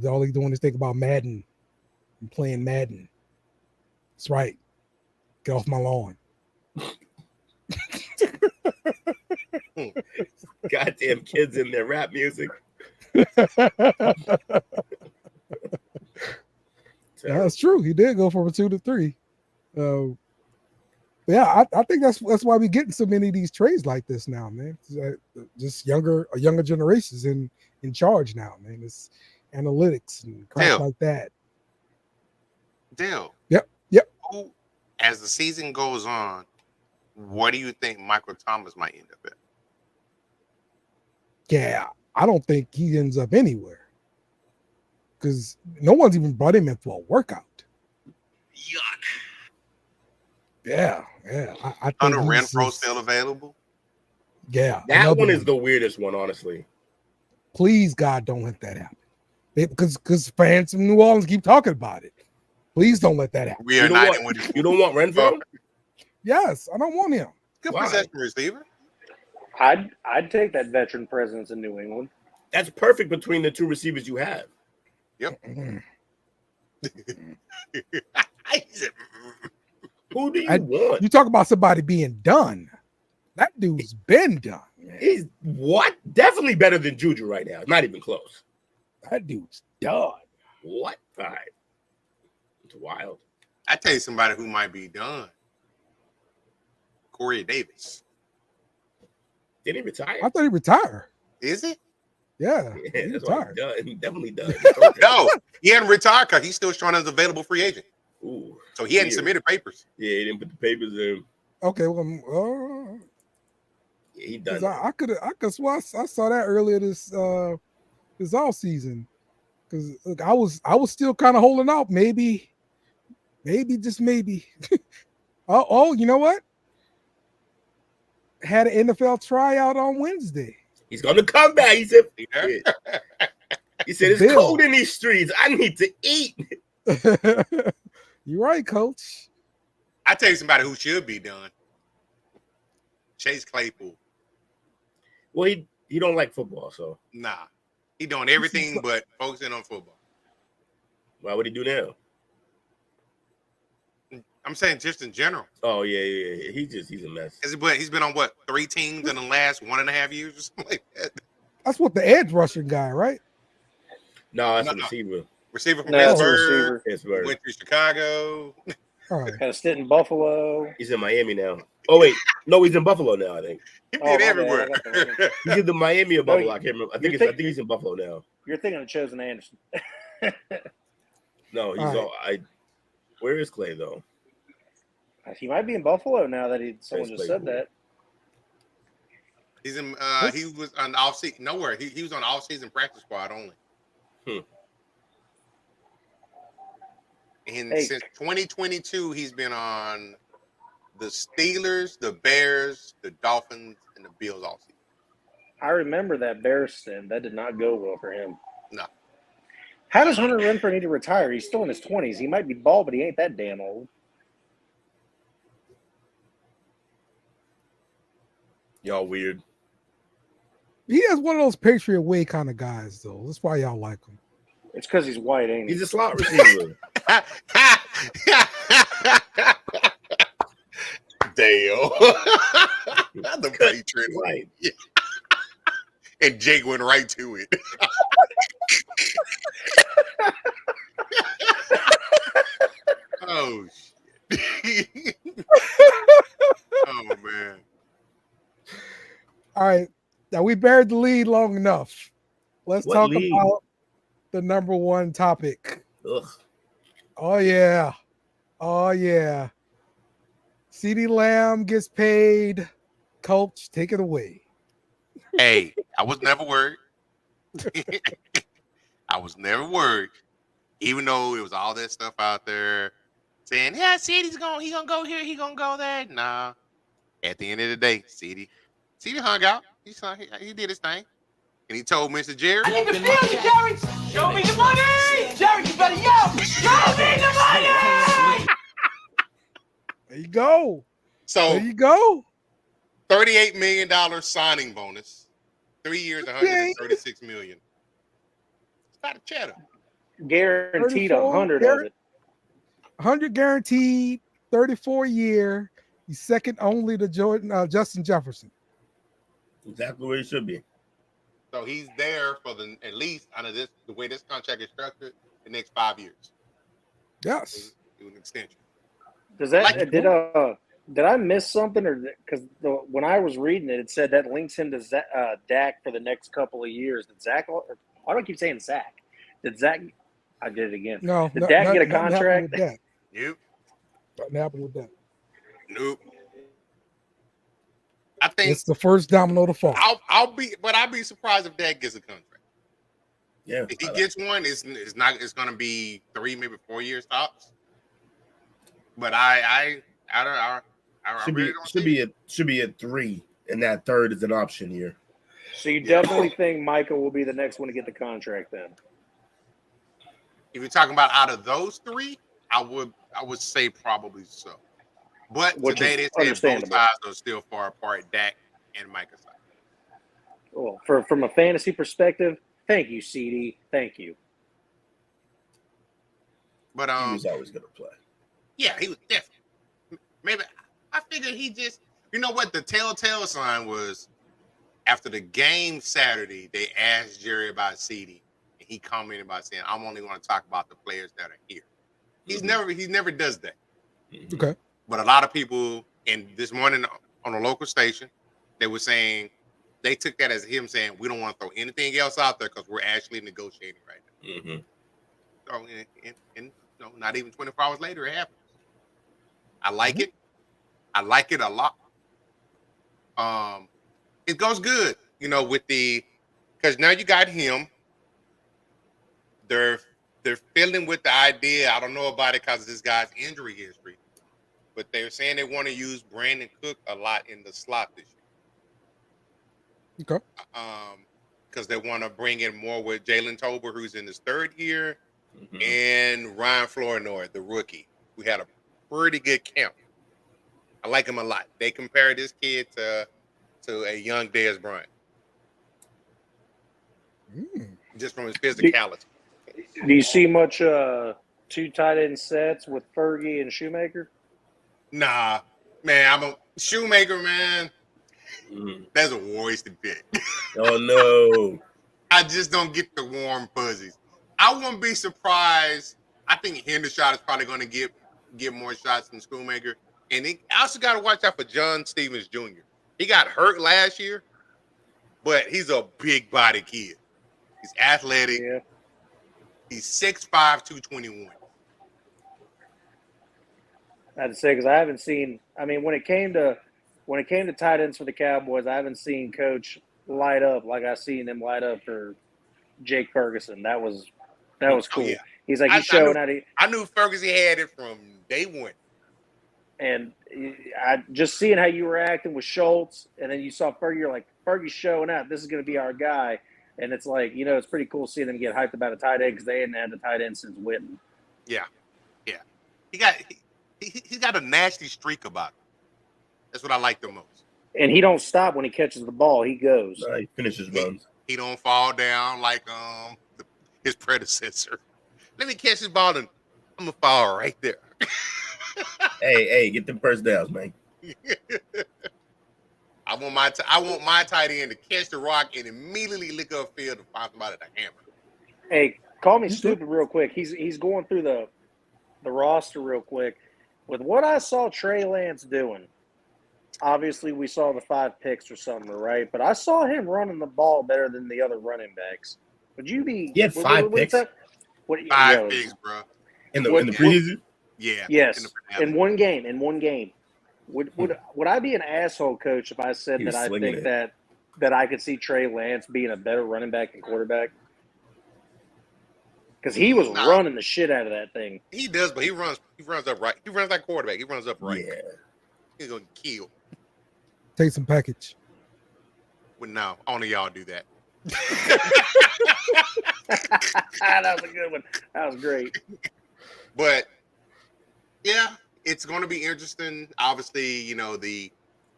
All they're doing is think about Madden and playing Madden. That's right. Get off my lawn. Goddamn kids in their rap music. That's true. He did go from a 2 to 3. Yeah, I think that's why we're getting so many of these trades like this now, man. Just younger generations in charge now, man. It's analytics and crap like that. Dale. Yep. As the season goes on, what do you think Michael Thomas might end up at? Yeah, I don't think he ends up anywhere because no one's even brought him in for a workout. Yuck. Yeah. I think Hunter Renfro still available? Yeah. That one is the weirdest one, honestly. Please, God, don't let that happen. Because fans from New Orleans keep talking about it. Please don't let that happen. We are not in with you. Don't want Renfro? Yes, I don't want him. Good possession receiver. I'd take that veteran presence in New England. That's perfect between the 2 receivers you have. Yep. Who do you want? You talk about somebody being done. That dude's been done. Man. He's what? Definitely better than Juju right now. Not even close. That dude's done. What? All right. It's wild. I tell you somebody who might be done. Corey Davis. Did he retire? I thought he retired. Is it? Yeah, he retired. He definitely does. No, he hadn't retired because he's still showing as available free agent. Ooh. So he hadn't submitted papers. Yeah, he didn't put the papers in. Okay, well, Yeah, he done. I could swear I saw that earlier this off season. Because look, I was still kind of holding out. Maybe just maybe. oh, you know what? Had an NFL tryout on Wednesday. He's gonna come back. He said, Yeah. he said it's cold in these streets. I need to eat. You're right, Coach. I tell you somebody who should be done. Chase Claypool. Well, he don't like football, so Nah. He doing everything but focusing on football. why would he do now? I'm saying just in general. Oh yeah. He's a mess. He's been on what, 3 teams in the last 1.5 years or something like that. That's what the edge rushing guy, right? No, that's a receiver. Receiver from No, Pittsburgh. Pittsburgh. Went to Chicago. All right. Had a stint in Buffalo. He's in Miami now. Oh wait, no, he's in Buffalo now. I think He Oh, did my everywhere. bad, I got the- he's in the Miami or No, Buffalo. I can't remember. I think he's in Buffalo now. You're thinking of Chosen Anderson. No, he's All where is Clay though? He might be in Buffalo now that someone Chase just said Claypool. that. He's in he was on the off season nowhere. He was on the off season practice squad only. And since 2022, he's been on the Steelers, the Bears, the Dolphins, and the Bills all season. I remember that Bears stint. That did not go well for him. No. How does Hunter Renfrow need to retire? He's still in his 20s. He might be bald, but he ain't that damn old. Y'all weird. He has one of those Patriot way kind of guys, though. That's why y'all like him. It's because he's white, ain't he? He's a slot receiver. Damn. The buddy trick. Right. And Jake went right to it. Oh, shit. Oh, man. All right. Now we buried the lead long enough. Let's What talk lead? about the number one topic. Ugh. Oh, yeah. CeeDee Lamb gets paid. Coach, take it away. Hey, I was never worried. I was never worried. Even though it was all that stuff out there saying, yeah, Ceedee's he gonna go here, he gonna go there. Nah. At the end of the day, Ceedee hung out. He did his thing. And he told Mr. Jerry, I need to feel you, Jerry. Show me the money. Jerry, you better yell. Show me the money. There you go. so There you go. $38 million signing bonus, 3 years, $136 million. It's not a cheddar. Guaranteed 34, 100 of it. 100 guaranteed, 34 year. He's second only to Justin Jefferson. Exactly where he should be. So he's there for at least under the way this contract is structured, the next 5 years. Yes. It was an extension. Does that did I miss something, or because when I was reading it, it said that links him to Dak for the next couple of years? Did Zach? Why do I keep saying Zach? Did Zach? I did it again. No. Did Dak get a nothing happened contract? with that. Nope. Nothing happened with that. Nope. I think It's the first domino to fall. I'll be surprised if Dak gets a contract. Yeah. If he gets one, it's going to be 3, maybe 4 years tops. But I really don't should be a 3, and that third is an option here. So you definitely think Michael will be the next one to get the contract then? If you're talking about out of those 3, I would say probably so. But Which today is they said both understandable. sides are still far apart, Dak and Micah side. Well, from a fantasy perspective, thank you, Ceedee. Thank you. But He was always going to play. yeah, he was definitely. Maybe I figured he just, you know what, the telltale sign was after the game Saturday, they asked Jerry about Ceedee, and he commented by saying, "I'm only going to talk about the players that are here." He never does that. Okay. But a lot of people, and this morning on a local station, they were saying they took that as him saying, "We don't want to throw anything else out there because we're actually negotiating right now." Mm-hmm. So, and not even 24 hours later, it happened. I like it. I like it a lot. It goes good, with because now you got him. They're filling with the idea. I don't know about it because of this guy's injury history, but they're saying they want to use Brandon Cook a lot in the slot this year. Okay. Because they want to bring in more with Jalen Tolbert, who's in his third year, and Ryan Flournoy, the rookie, who had a pretty good camp. I like him a lot. They compare this kid to a young Dez Bryant, just from his physicality. Do you see much two tight end sets with Fergie and Shoemaker? Nah, man, I'm a Shoemaker, man. That's a wasted pick. Oh no. I just don't get the warm fuzzies. I wouldn't be surprised. I think Hendershot is probably going to get more shots than Shoemaker. And I also got to watch out for John Stevens Jr. He got hurt last year, but he's a big body kid. He's athletic. Yeah. He's 6'5", 221. I had to say, because I haven't seen. I mean, when it came to tight ends for the Cowboys, I haven't seen Coach light up like I seen him light up for Jake Ferguson. That was cool. Yeah. He's like, he's showing out. I knew Ferguson had it from day one. And I just seeing how you were acting with Schultz, and then you saw Fergie, you're like, Fergie's showing out. This is going to be our guy. And it's like, it's pretty cool seeing them get hyped about a tight end because they hadn't had a tight end since Witten. Yeah. He got a nasty streak about him. That's what I like the most. And he don't stop when he catches the ball. He goes. He finishes runs. He don't fall down like his predecessor. Let me catch this ball and I'm gonna fall right there. Hey, get them first downs, man. I want my tight end to catch the rock and immediately lick up field and find somebody to hammer. Hey, call me stupid real quick. He's going through the roster real quick. With what I saw Trey Lance doing, obviously we saw the 5 picks or something, right? But I saw him running the ball better than the other running backs. Would you be? He had 5 picks. 5 picks, bro. In the preseason? Yeah. Yes. In one game. Would I be an asshole, coach, if I said that I think that I could see Trey Lance being a better running back than quarterback? Because he was running the shit out of that thing. He does, but he runs up right. He runs like quarterback. He runs up right. Yeah. He's gonna kill. Take some package. But no, only y'all do that. That was a good one. That was great. But yeah, it's going to be interesting. Obviously, the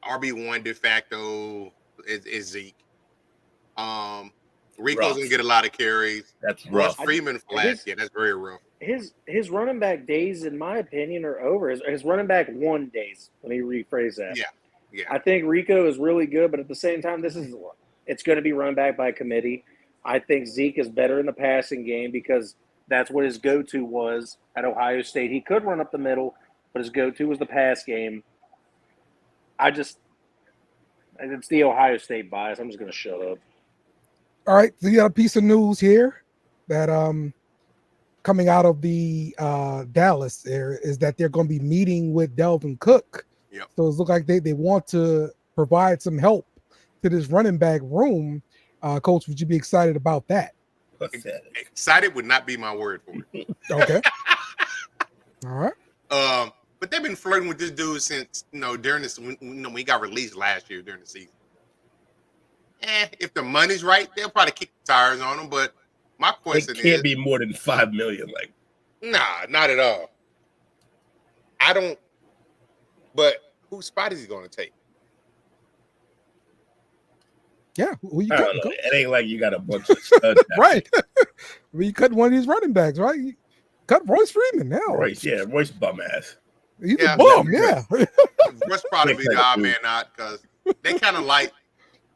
RB1 de facto is Zeke. Rico's going to get a lot of carries. That's rough. Freeman flat. Yeah, that's very rough. His running back days, in my opinion, are over. His running back 1 days. Let me rephrase that. Yeah. I think Rico is really good, but at the same time, it's going to be run back by committee. I think Zeke is better in the passing game because that's what his go-to was at Ohio State. He could run up the middle, but his go-to was the pass game. It's the Ohio State bias. I'm just going to shut up. All right, so you got a piece of news here that coming out of the Dallas there is that they're going to be meeting with Delvin Cook. Yep. So it looks like they want to provide some help to this running back room. Coach, would you be excited about that? Excited would not be my word for it. Okay. All right. But they've been flirting with this dude since during this when he got released last year during the season. If the money's right, they'll probably kick the tires on him. But my question is, it can't be more than $5 million. Like, nah, not at all. I don't. But whose spot is he going to take? Yeah, who you I don't cutting, know. Coach? It ain't like you got a bunch of studs. Right. You cut one of these running backs, right? You cut Royce Freeman now. Royce, yeah, Royce bum ass. He's a bum, yeah. Royce probably be the odd man out because they kind of like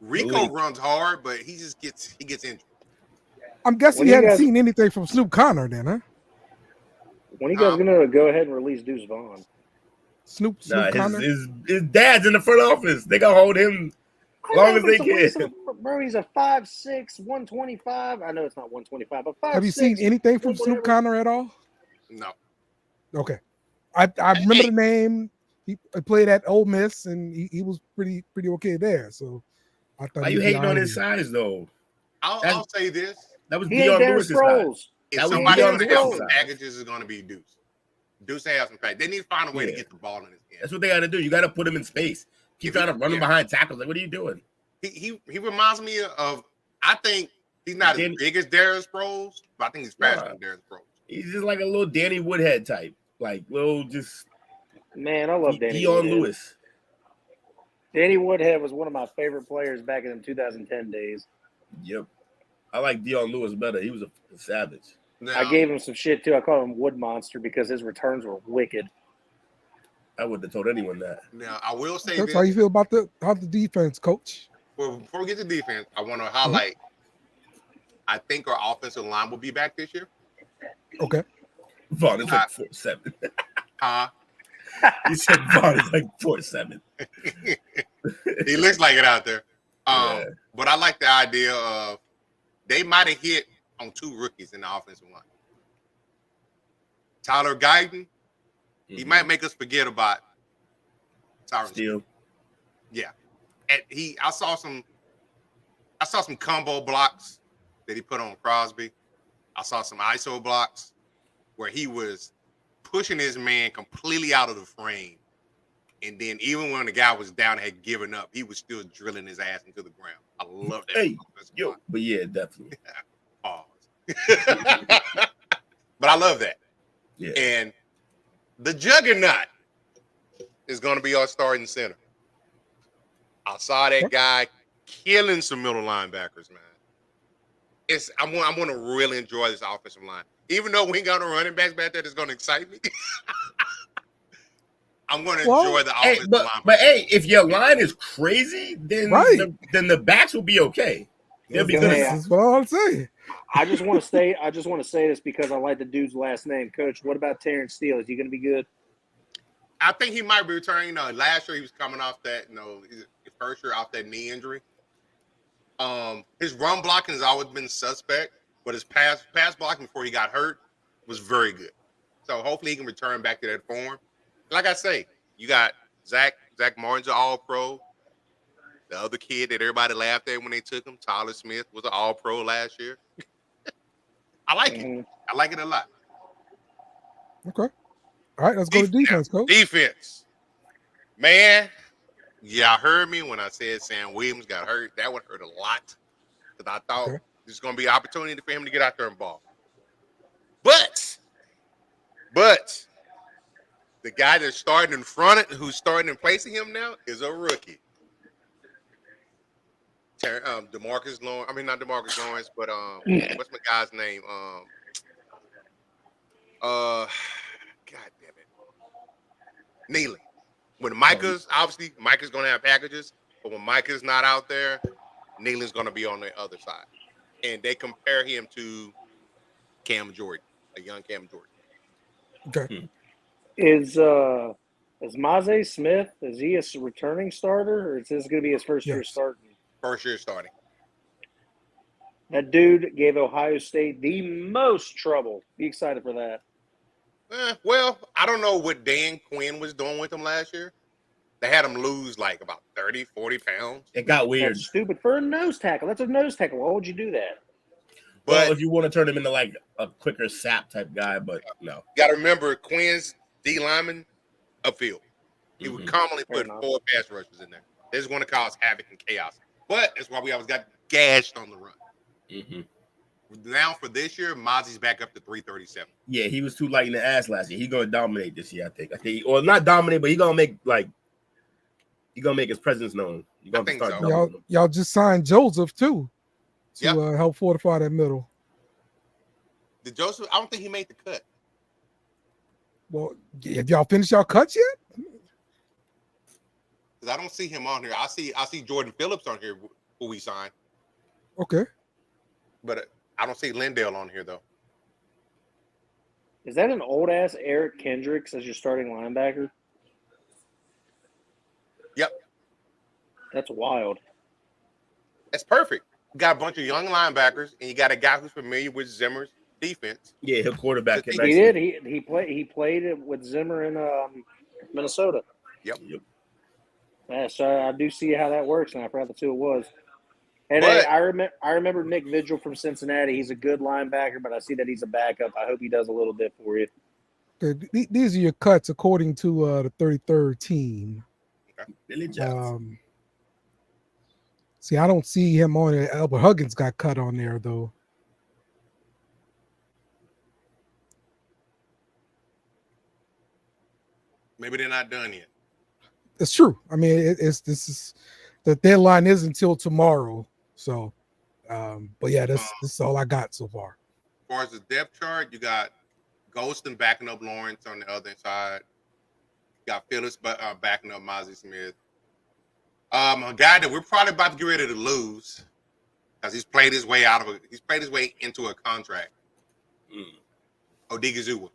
Rico runs hard, but he gets injured. I'm guessing you hadn't seen anything from Snoop Connor then, huh? When are you guys gonna go ahead and release Deuce Vaughn? Snoop Connor? His dad's in the front office. They gonna hold him as long as they can. Bro, he's a 5'6", 125. I know it's not 125, but 5'6". Have you seen anything from Snoop Connor at all? No. Okay. I remember the name. He played at Ole Miss, and he was pretty okay there. So I thought Why you hating on his size though? I'll say this. That was He ain't Dion Darren Lewis's size. Sproles. If That was somebody Dion going to have Lewis's some size. packages, is going to be Deuce. Deuce has some packages. They need to find a way to get the ball in his hand. That's what they got to do. You got to put him in space. Keep trying to run him behind tackles. Like, what are you doing? He reminds me of. I think he's not as big as Darren Sproles, but I think he's faster than Darren Sproles. He's just like a little Danny Woodhead type, like little just. Man, I love Danny Dion Woodhead. Lewis. Danny Woodhead was one of my favorite players back in the 2010 days. Yep, I like Dion Lewis better. He was a savage. Now, I gave him some shit too. I called him Wood Monster because his returns were wicked. I wouldn't have told anyone that. Now I will say Coach, this. how you feel about the defense, Coach? Well, before we get to defense, I want to highlight. I think our offensive line will be back this year. Okay. Vaughn is like 4'7". Huh? He said Vaughn is like 4'7". He looks like it out there. Yeah. But I like the idea of they might have hit on 2 rookies in the offensive line. Tyler Guyton, he might make us forget about Tyron Steele. Yeah. And I saw some combo blocks that he put on Crosby. I saw some ISO blocks where he was pushing his man completely out of the frame. And then even when the guy was down and had given up, he was still drilling his ass into the ground. I love that. Hey, yo, but yeah, definitely. Pause. But I love that. Yeah. And the juggernaut is going to be our starting center. I saw that guy killing some middle linebackers, man. I'm going to really enjoy this offensive line. Even though we ain't got no running backs back there that's going to excite me. I'm going to enjoy the offensive line. But hey, if your line is crazy, then the backs will be okay. They'll be good. That's what I'm saying. I just want to say this because I like the dude's last name. Coach, what about Terrence Steele? Is he going to be good? I think he might be returning. Last year he was coming off that, his first year off that knee injury. His run blocking has always been suspect, but his pass blocking before he got hurt was very good. So hopefully he can return back to that form. Like I say, you got Zach Martin's an All-Pro. The other kid that everybody laughed at when they took him, Tyler Smith, was an All-Pro last year. I like it. I like it a lot. Okay. All right, let's go to defense, Coach. Defense. Man, y'all heard me when I said Sam Williams got hurt. That one hurt a lot because I thought this was going to be an opportunity for him to get out there and ball. But the guy that's starting in front, who's starting in place of him now, is a rookie. DeMarcus Lawrence. I mean, not DeMarcus Lawrence, but what's my guy's name? God damn it, Neely. When Micah's going to have packages, but when Micah's not out there, Neely's going to be on the other side, and they compare him to Cam Jordan, a young Cam Jordan. Okay. Is Maze Smith, is he a returning starter, or is this going to be his first year starting? First year starting. That dude gave Ohio State the most trouble. Be excited for that. Well, I don't know what Dan Quinn was doing with him last year. They had him lose like about 30, 40 pounds. It got weird. That's stupid for a nose tackle. That's a nose tackle. Why would you do that? But if you want to turn him into like a quicker sap type guy, but no. You got to remember Quinn's D lineman upfield. He would commonly put 4 pass rushers in there. This is going to cause havoc and chaos. But that's why we always got gashed on the run. Now for this year, Mozzie's back up to 337. Yeah, he was too light in the ass last year. He's going to dominate this year, I think. Or not dominate, but he's going to make his presence known. I think so. Y'all just signed Joseph too to help fortify that middle. Did Joseph? I don't think he made the cut. Well, have y'all finished y'all cuts yet? Because I don't see him on here. I see Jordan Phillips on here who we signed. Okay. But I don't see Lindale on here though. Is that an old ass Eric Kendricks as your starting linebacker? Yep. That's wild. That's perfect. You got a bunch of young linebackers, and you got a guy who's familiar with Zimmer's defense. Yeah, he'll quarterback. He did. He played it with Zimmer in Minnesota. Yep. Yeah, so I do see how that works, and I forgot that's who it was. And But- I remember Nick Vigil from Cincinnati. He's a good linebacker, but I see that he's a backup. I hope he does a little bit for you. These are your cuts according to the 33rd team. Billy Jones. See, I don't see him on it. Albert Huggins got cut on there, though. Maybe they're not done yet. That's true. I mean, the deadline is until tomorrow. So, but yeah, this is all I got so far. As far as the depth chart, you got Golston backing up Lawrence on the other side. You got Phillips backing up Mozzie Smith. A guy that we're probably about to get ready to lose because he's played his way into a contract. Odigizua.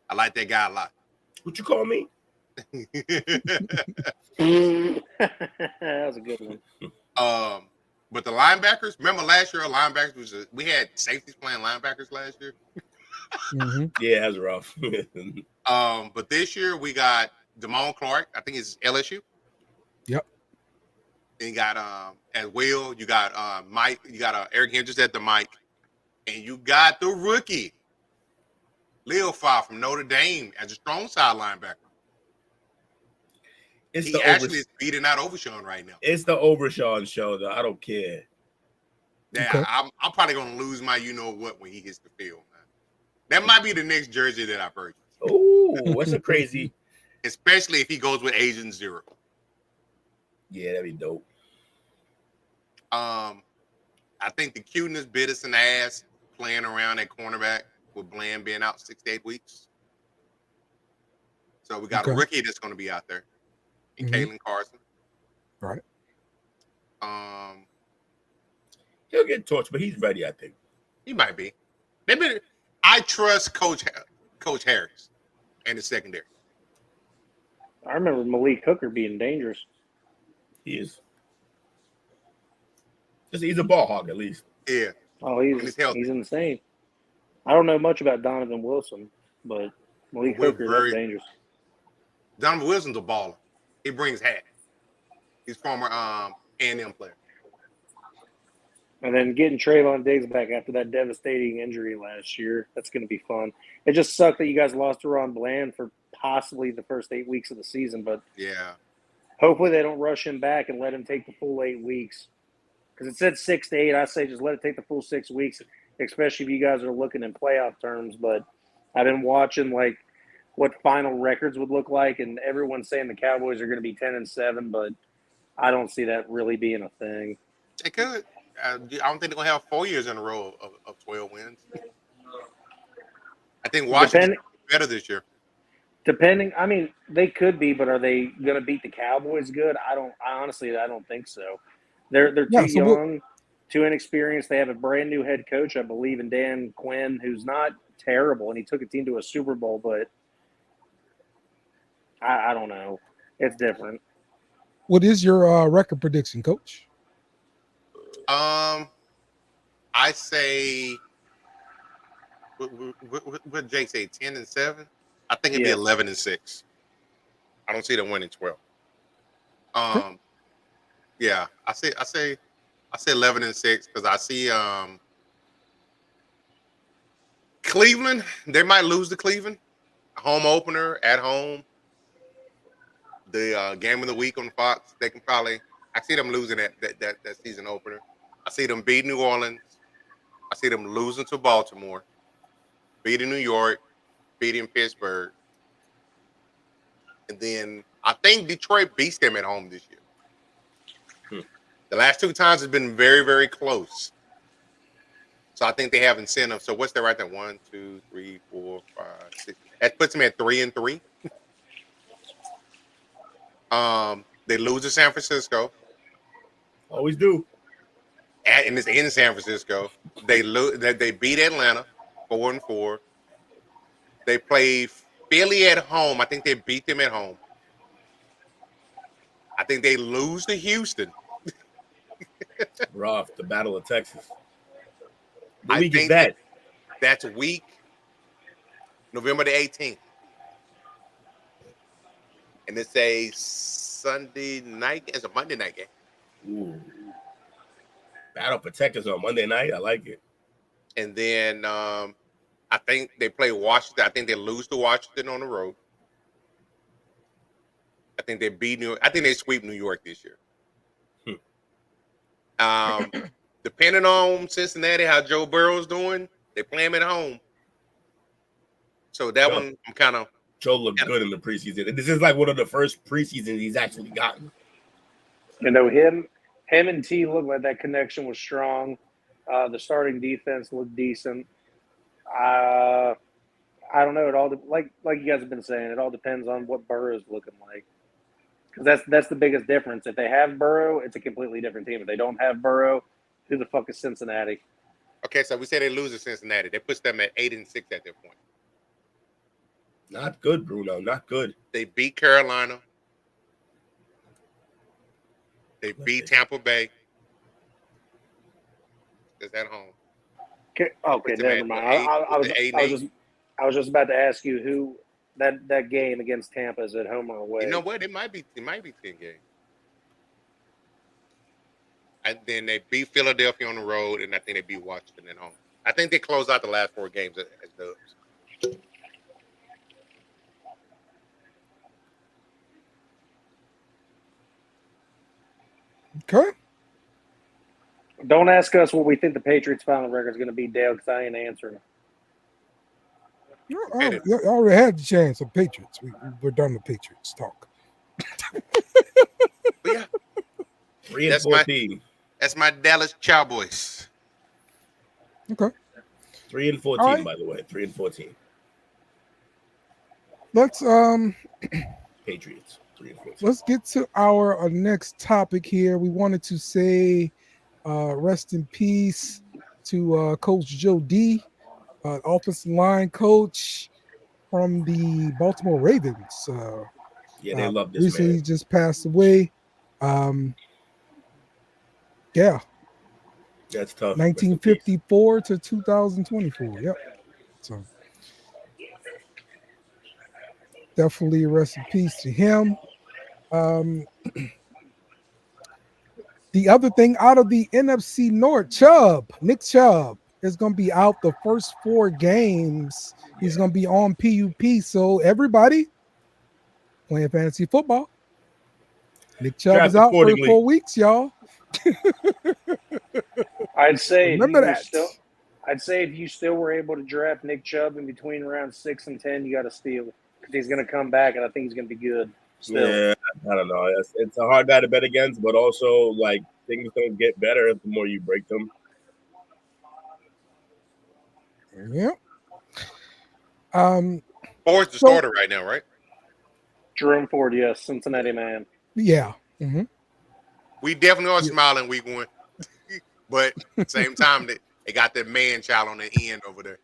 I like that guy a lot. What you call me? That was a good one. But the linebackers, remember last year, linebackers we had safeties playing linebackers last year. Yeah, that's rough. But this year we got Damone Clark. I think it's LSU. Yep. Then you got as well. You got Mike. You got Eric Hendricks at the mic, and you got the rookie Leo Fa from Notre Dame as a strong side linebacker. He actually is beating out Overshawn right now. It's the Overshawn show, though. I don't care. Yeah, Okay. I'm probably gonna lose my you know what when he hits the field, man. That might be the next jersey that I purchase. Oh, what's a crazy? Especially if he goes with Agent Zero. Yeah, that'd be dope. I think the cuteness bit us in the ass playing around at cornerback with Bland being out 6 to 8 weeks. So we got a rookie that's going to be out there, and Kalen Carson. Right. He'll get torched, but he's ready. I think He might be. I trust Coach Harris and the secondary. I remember Malik Hooker being dangerous. he is. He's a ball hog, at least. Yeah. Oh, He's healthy. he's insane. I don't know much about Donovan Wilson, but Malik We're Hooker, very- that's dangerous. Donovan Wilson's a baller. He brings hat. He's former A&M player. And then getting Trayvon Diggs back after that devastating injury last year, that's going to be fun. It just sucked that you guys lost to Ron Bland for possibly the first 8 weeks of the season, but Yeah. hopefully they don't rush him back and let him take the full 8 weeks. Because it said 6 to 8. I say just let it take the full 6 weeks, especially if you guys are looking in playoff terms. But I've been watching like what final records would look like, and everyone's saying the Cowboys are going to be 10-7, but I don't see that really being a thing. They could. I don't think they're going to have 4 years in a row of 12 wins. I think Washington's better this year. Depending, I mean, they could be, but are they going to beat the Cowboys good? I honestly don't think so. They're too young, too inexperienced. They have a brand new head coach, I believe, in Dan Quinn, who's not terrible, and he took a team to a Super Bowl, but I don't know. It's different. What is your record prediction, Coach? I say what Jake say 10-7. I think it'd be 11-6. I don't see them winning 12. Yeah, I say 11-6 because I see Cleveland. They might lose to Cleveland. A home opener at home. The game of the week on Fox. They can probably. I see them losing that season opener. I see them beating New Orleans. I see them losing to Baltimore, beating New York, beating Pittsburgh, and then I think Detroit beats them at home this year. The last 2 times has been very, very close. So I think they have incentive. So what's that right there? 1, 2, 3, 4, 5, 6. That puts them at 3-3. They lose to San Francisco. Always do. And it's in San Francisco. They beat Atlanta 4-4. They play Philly at home. I think they beat them at home. I think they lose to Houston. Rough. The Battle of Texas. The I week is think that. That's week November the 18th. and it's a Sunday night. It's a Monday night game. Ooh. Battle Protectors on Monday night. I like it. And then I think they play Washington. I think they lose to Washington on the road. I think they beat New York. I think they sweep New York this year. Depending on Cincinnati, how Joe Burrow's doing, they play him at home. So that one, I'm kind of. Joe looked good in the preseason. This is like one of the first preseasons he's actually gotten. You know, him and T looked like that connection was strong. The starting defense looked decent. I don't know. It all like you guys have been saying. It all depends on what Burrow's looking like. Because that's the biggest difference. If they have Burrow, it's a completely different team. If they don't have Burrow, who the fuck is Cincinnati? Okay, so we say they lose to Cincinnati. They puts them at 8-6 at that point. Not good, Bruno. Not good. They beat Carolina. They beat Tampa Bay. It's at home. Okay, never mind. I was just about to ask you who that game against Tampa is at home or away. You know what? It might be 10 games. And then they beat Philadelphia on the road, and I think they beat Washington at home. I think they close out the last 4 games as dubs. Okay. Don't ask us what we think the Patriots' final record is going to be, Dale, because I ain't answering. You already had the chance of Patriots. We're done with Patriots talk. But yeah, 3-14. That's my Dallas Cowboys. Okay. 3-14, right. by the way. 3-14. Let's Patriots. 3-14. Let's get to our next topic here. We wanted to say rest in peace to Coach Joe D, offensive line coach from the Baltimore Ravens. Yeah, they love this recently man. Just passed away. Yeah. That's tough. 1954 to 2024. Yep. So definitely rest in peace to him. The other thing out of the NFC North, Nick Chubb is going to be out the first 4 games. He's going to be on PUP. So everybody playing fantasy football, Nick Chubb is out for 4 weeks, y'all. I'd say remember that. I'd say if you still were able to draft Nick Chubb in between rounds 6 and 10, you got to steal because he's going to come back, and I think he's going to be good. Still. Yeah, I don't know. It's a hard guy to bet against, but also like things don't get better the more you break them. Yep. Ford's the starter right now, right? Jerome Ford, yes, Cincinnati man. Yeah. Mm-hmm. We definitely are smiling week 1, but at the same time they got that man child on the end over there.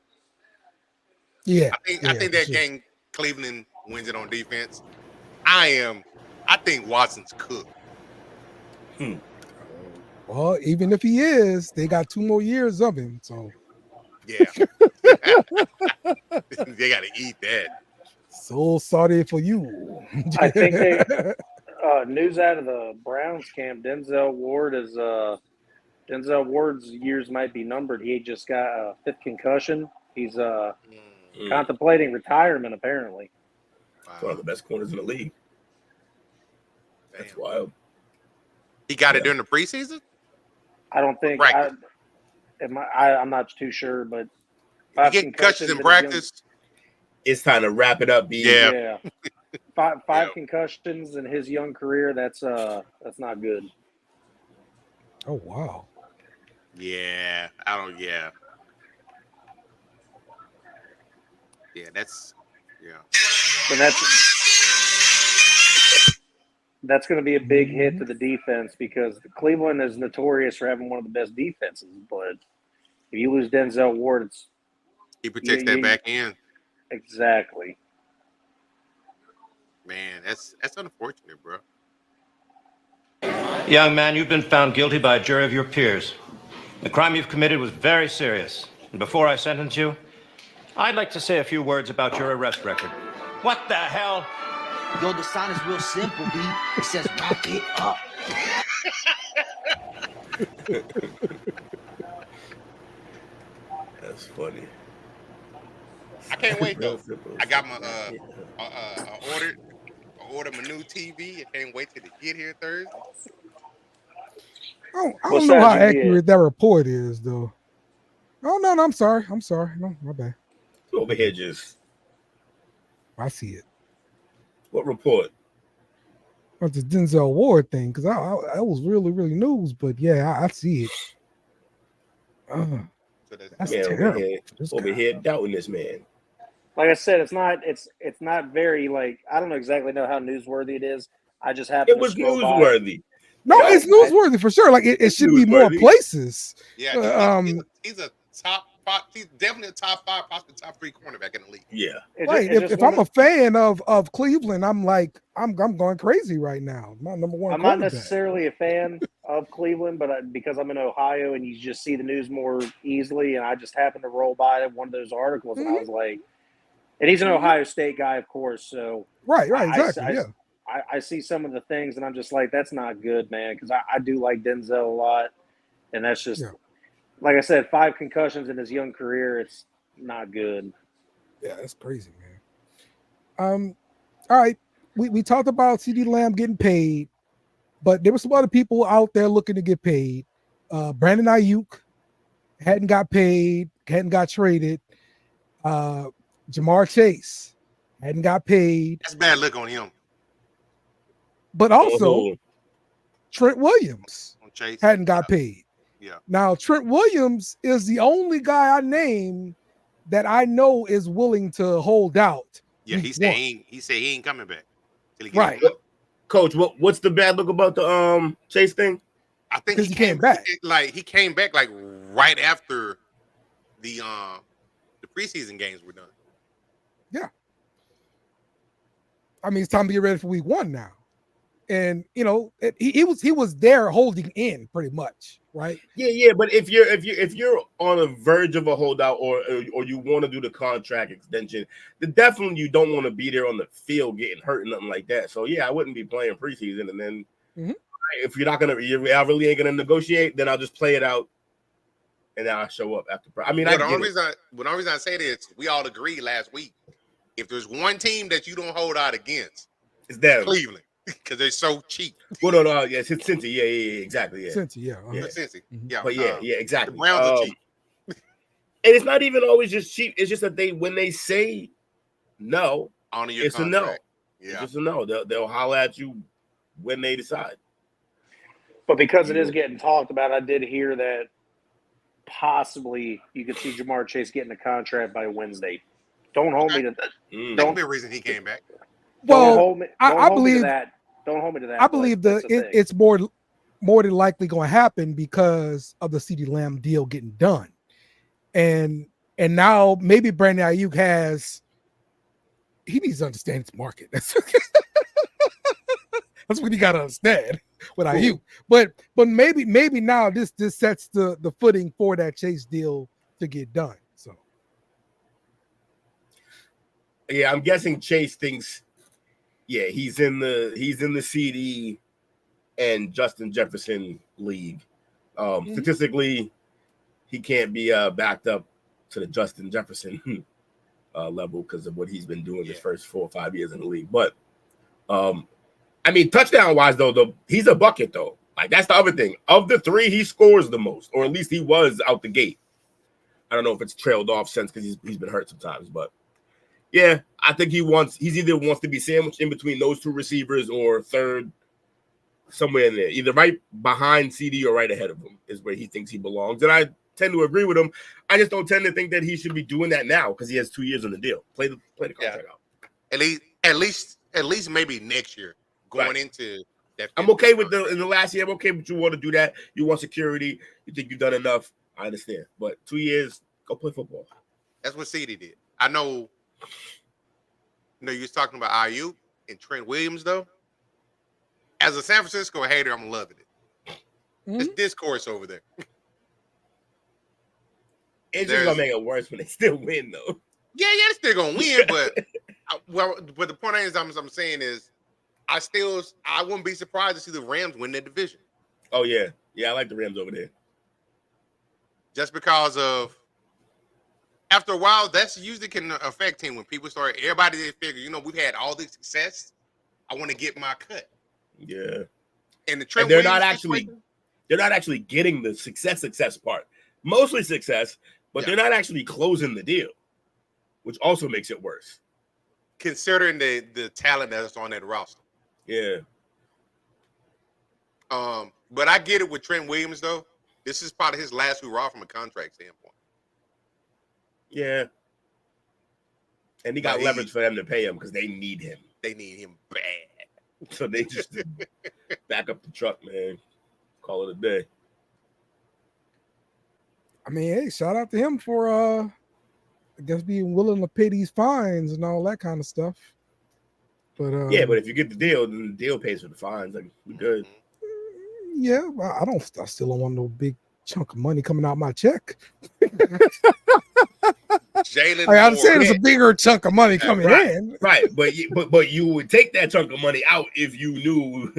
Yeah, I think that game Cleveland wins it on defense. I think Watson's cooked. Well, even if he is, they got 2 more years of him. So yeah, they got to eat that. So sorry for you. I think news out of the Browns camp, Denzel Ward's years might be numbered. He just got a 5th concussion. He's contemplating retirement, apparently. Wow. One of the best corners in the league. That's wild. He got it during the preseason? I don't think I'm not too sure, but you get concussions in practice. It's time to wrap it up, B. Yeah. Five concussions in his young career, that's not good. Oh wow. Yeah. Yeah, But that's going to be a big hit to the defense because Cleveland is notorious for having one of the best defenses. But if you lose Denzel Ward, he protects that back end. Exactly. Man, that's unfortunate, bro. Young man, you've been found guilty by a jury of your peers. The crime you've committed was very serious. And before I sentence you, I'd like to say a few words about your arrest record. What the hell? Yo, the sign is real simple, B. It says rock it up. That's funny. I can't wait though. Simple. I got my ordered my new TV. I can't wait till it get here Thursday. I don't know how accurate that report is, though. Oh no, I'm sorry. No, my bad. Over here, just I see it. What report? Well, this Denzel Ward thing, because I was really news, but yeah, I see it. That's terrible. Over here doubting this man. Like I said, it's not very, like, I don't exactly know how newsworthy it is. I just happened. It was newsworthy. No, it's newsworthy for sure. Like it should be more places. Yeah, he's a top 5. He's definitely a top 5, possibly top 3 cornerback in the league. Yeah, right. If I'm a fan of Cleveland, I'm like I'm going crazy right now. My number one. I'm not necessarily a fan of Cleveland, but because I'm in Ohio and you just see the news more easily, and I just happened to roll by one of those articles, and I was like, and he's an Ohio State guy, of course, so right, exactly, yeah. I see some of the things, and I'm just like, that's not good, man, because I do like Denzel a lot, and that's just, like I said, 5 concussions in his young career. It's not good. Yeah, that's crazy, man. All right, we talked about CeeDee Lamb getting paid, but there were some other people out there looking to get paid. Brandon Ayuk hadn't got paid, hadn't got traded. Jamar Chase hadn't got paid. That's bad look on him. But also, Trent Williams Chase hadn't got paid. Yeah. Now, Trent Williams is the only guy I named that I know is willing to hold out. Yeah, he said he ain't coming back. Right. Coach, what's the bad look about the Chase thing? I think he came back. He came back like right after the preseason games were done. Yeah. I mean, it's time to get ready for week 1 now. And he was there holding in pretty much, right? Yeah. But if you're on a verge of a holdout or you want to do the contract extension, then definitely you don't want to be there on the field getting hurt and nothing like that. So yeah, I wouldn't be playing preseason. And then if I really ain't gonna negotiate, then I'll just play it out, and then I'll show up after. I mean, the only reason I say this, we all agreed last week. If there's one team that you don't hold out against, it's them. Cleveland. Because they're so cheap. Well, no, yes, it's Cincy. Yeah, exactly. Yeah, Cincy, yeah. Cincy. Yeah, but yeah, exactly. The Browns are cheap. And it's not even always just cheap. It's just that when they say no, honor your it's contract. A no. Yeah, it's just a no. They'll holler at you when they decide. But because it is getting talked about, I did hear that possibly you could see Jamar Chase getting a contract by Wednesday. Don't hold me to that. Don't be a reason he came back. Well, I believe that. Don't hold me to that. I believe it's more than likely going to happen because of the CeeDee Lamb deal getting done, and now maybe Brandon Ayuk he needs to understand its market. That's what you got to understand with Ayuk. But maybe now this sets the footing for that Chase deal to get done. So yeah, I'm guessing Chase thinks. Yeah, he's in the Ceedee and Justin Jefferson league. Statistically, he can't be backed up to the Justin Jefferson level because of what he's been doing his first 4 or 5 years in the league. But I mean, touchdown wise though, he's a bucket though. Like that's the other thing. Of the 3, he scores the most, or at least he was out the gate. I don't know if it's trailed off since because he's been hurt sometimes, but. Yeah, I think he either wants to be sandwiched in between those 2 receivers or third, somewhere in there, either right behind CeeDee or right ahead of him is where he thinks he belongs. And I tend to agree with him. I just don't tend to think that he should be doing that now because he has 2 years on the deal. Play the contract out. At least maybe next year going into that. I'm okay with in the last year. I'm okay with you want to do that. You want security. You think you've done enough. I understand, but 2 years, go play football. That's what Ceedee did. I know. You was talking about Ayuk and Trent Williams, though. As a San Francisco hater, I'm loving it. This discourse over there. It's just gonna make it worse when they still win, though. Yeah, they're still gonna win, but Well, but the point is, I'm saying is, I wouldn't be surprised to see the Rams win their division. Oh yeah, I like the Rams over there. Just because of, after a while, that's usually can affect him when people start. Everybody they figure, we've had all this success. I want to get my cut. Yeah, and they're not actually getting the success part. Mostly success, but they're not actually closing the deal, which also makes it worse. Considering the talent that's on that roster. Yeah. But I get it with Trent Williams though. This is probably his last hurrah from a contract standpoint. Yeah. And he got leverage for them to pay him because they need him. They need him bad. So they just back up the truck, man. Call it a day. I mean, hey, shout out to him for I guess being willing to pay these fines and all that kind of stuff. But but if you get the deal, then the deal pays for the fines. Like, we're good. Yeah, I still don't want no big chunk of money coming out my check. Jalen, I'm saying it's a bigger chunk of money coming in. Right, but you would take that chunk of money out if you knew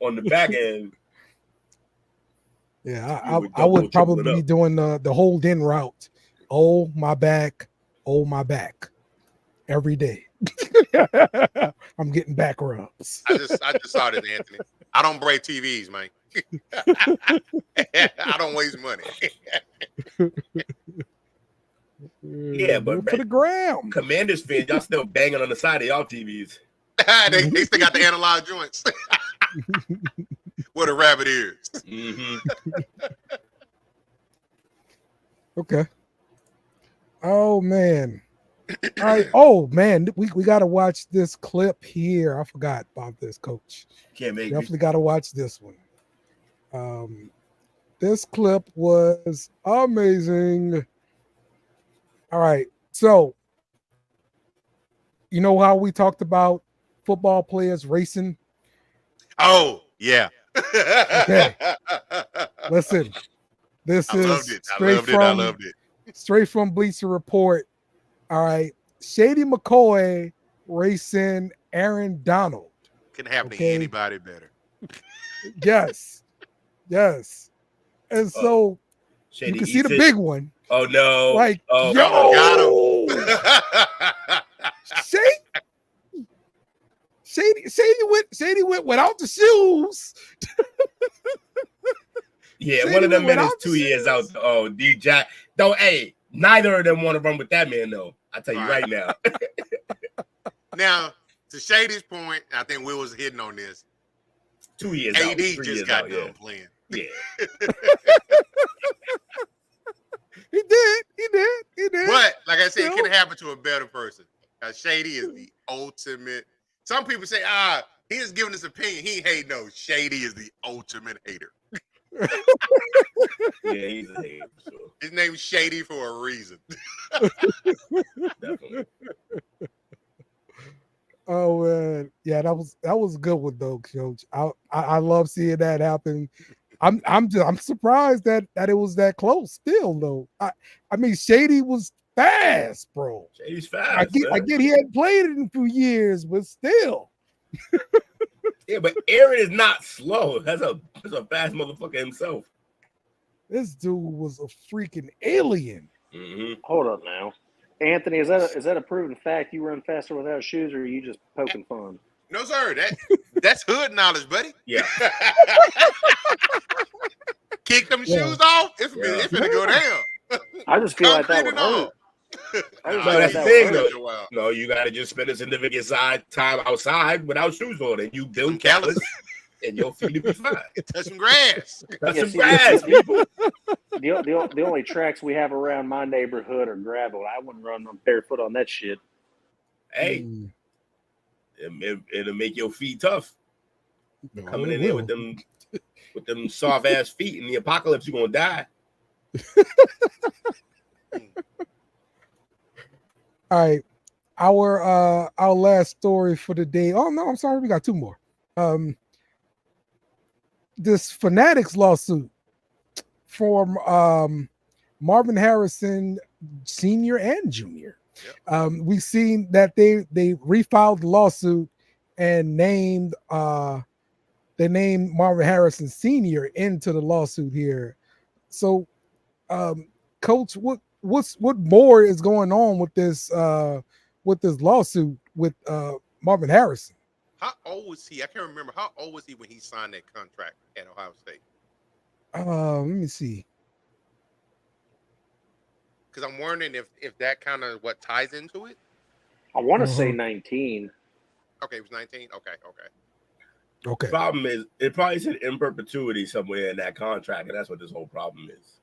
on the back end. Yeah, I would probably be doing the hold in route. Oh my back, every day. I'm getting back rubs. I just saw this, Anthony. I don't break TVs, man. I don't waste money. Yeah, but for the gram. Commanders fans, y'all still banging on the side of y'all TVs. they still got the analog joints. Where the rabbit ears. Mm-hmm. Okay. Oh man. All right. Oh man, we got to watch this clip here. I forgot about this, Coach. Definitely got to watch this one. This clip was amazing. All right. So, you know how we talked about football players racing? Oh, yeah. Okay. Listen, this is straight from Bleacher Report. All right. Shady McCoy racing Aaron Donald. Can happen to anybody better. Yes. And so you can see the big one. Oh no! Like, got him. Shady went without the shoes. Yeah, Shady, one of them men is 2 years out. Oh, DJ. Though, hey, neither of them want to run with that man, though. I tell you right now. Now, to Shady's point, I think Will was hitting on this. 2 years AD out. just got done playing. Yeah. He did. But like I said, it can happen to a better person. Shady is the ultimate. Some people say, he is giving his opinion. He hate. No, Shady is the ultimate hater. Yeah, he's a hater. Sure. His name is Shady for a reason. Definitely. Oh man, yeah, that was a good one though, Coach. I love seeing that happen. I'm surprised that it was that close still though. I mean Shady was fast, bro. Shady's fast. I get he hadn't played it in a few years, but still. Yeah, but Aaron is not slow. That's a fast motherfucker himself. This dude was a freaking alien. Mm-hmm. Hold up now. Anthony, is that a proven fact? You run faster without shoes, or are you just poking fun? No, sir. That's hood knowledge, buddy. Yeah. Kick them shoes off. It's finna go down. I just feel like that would hurt. That's the thing, though. No, you gotta just spend a significant time outside without shoes on, and you build callus, and your feet will be fine. Touch some grass. Touch some grass, people. The only tracks we have around my neighborhood are gravel. I wouldn't run barefoot on that shit. Hey, it'll make your feet tough. Coming in there with them soft ass feet in the apocalypse, you're gonna die. All right, our last story for the day. Oh no, I'm sorry, we got two more. This Fanatics lawsuit for Marvin Harrison Sr. and Jr. We've seen that they refiled the lawsuit and named Marvin Harrison Sr. into the lawsuit here. So, Coach, what more is going on with this lawsuit with Marvin Harrison? How old was he? I can't remember. How old was he when he signed that contract at Ohio State? Let me see. Because I'm wondering if that kind of what ties into it. I want to say 19. Okay, it was 19. Okay. Okay. Problem is, it probably said in perpetuity somewhere in that contract, and that's what this whole problem is.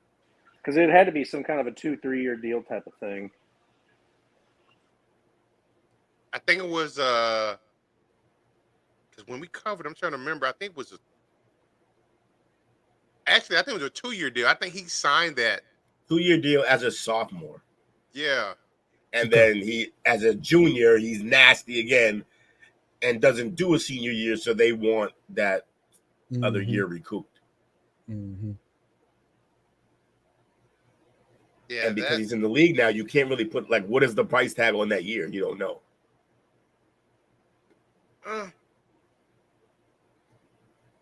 Because it had to be some kind of a 2-3 year deal type of thing. I think it was because when we covered, I'm trying to remember. I think it was I think it was a 2-year deal. I think he signed that 2-year deal as a sophomore. Yeah. And then he, as a junior, he's nasty again and doesn't do a senior year, so they want that other year recouped. Yeah, and because he's in the league now, you can't really put, like, what is the price tag on that year? You don't know.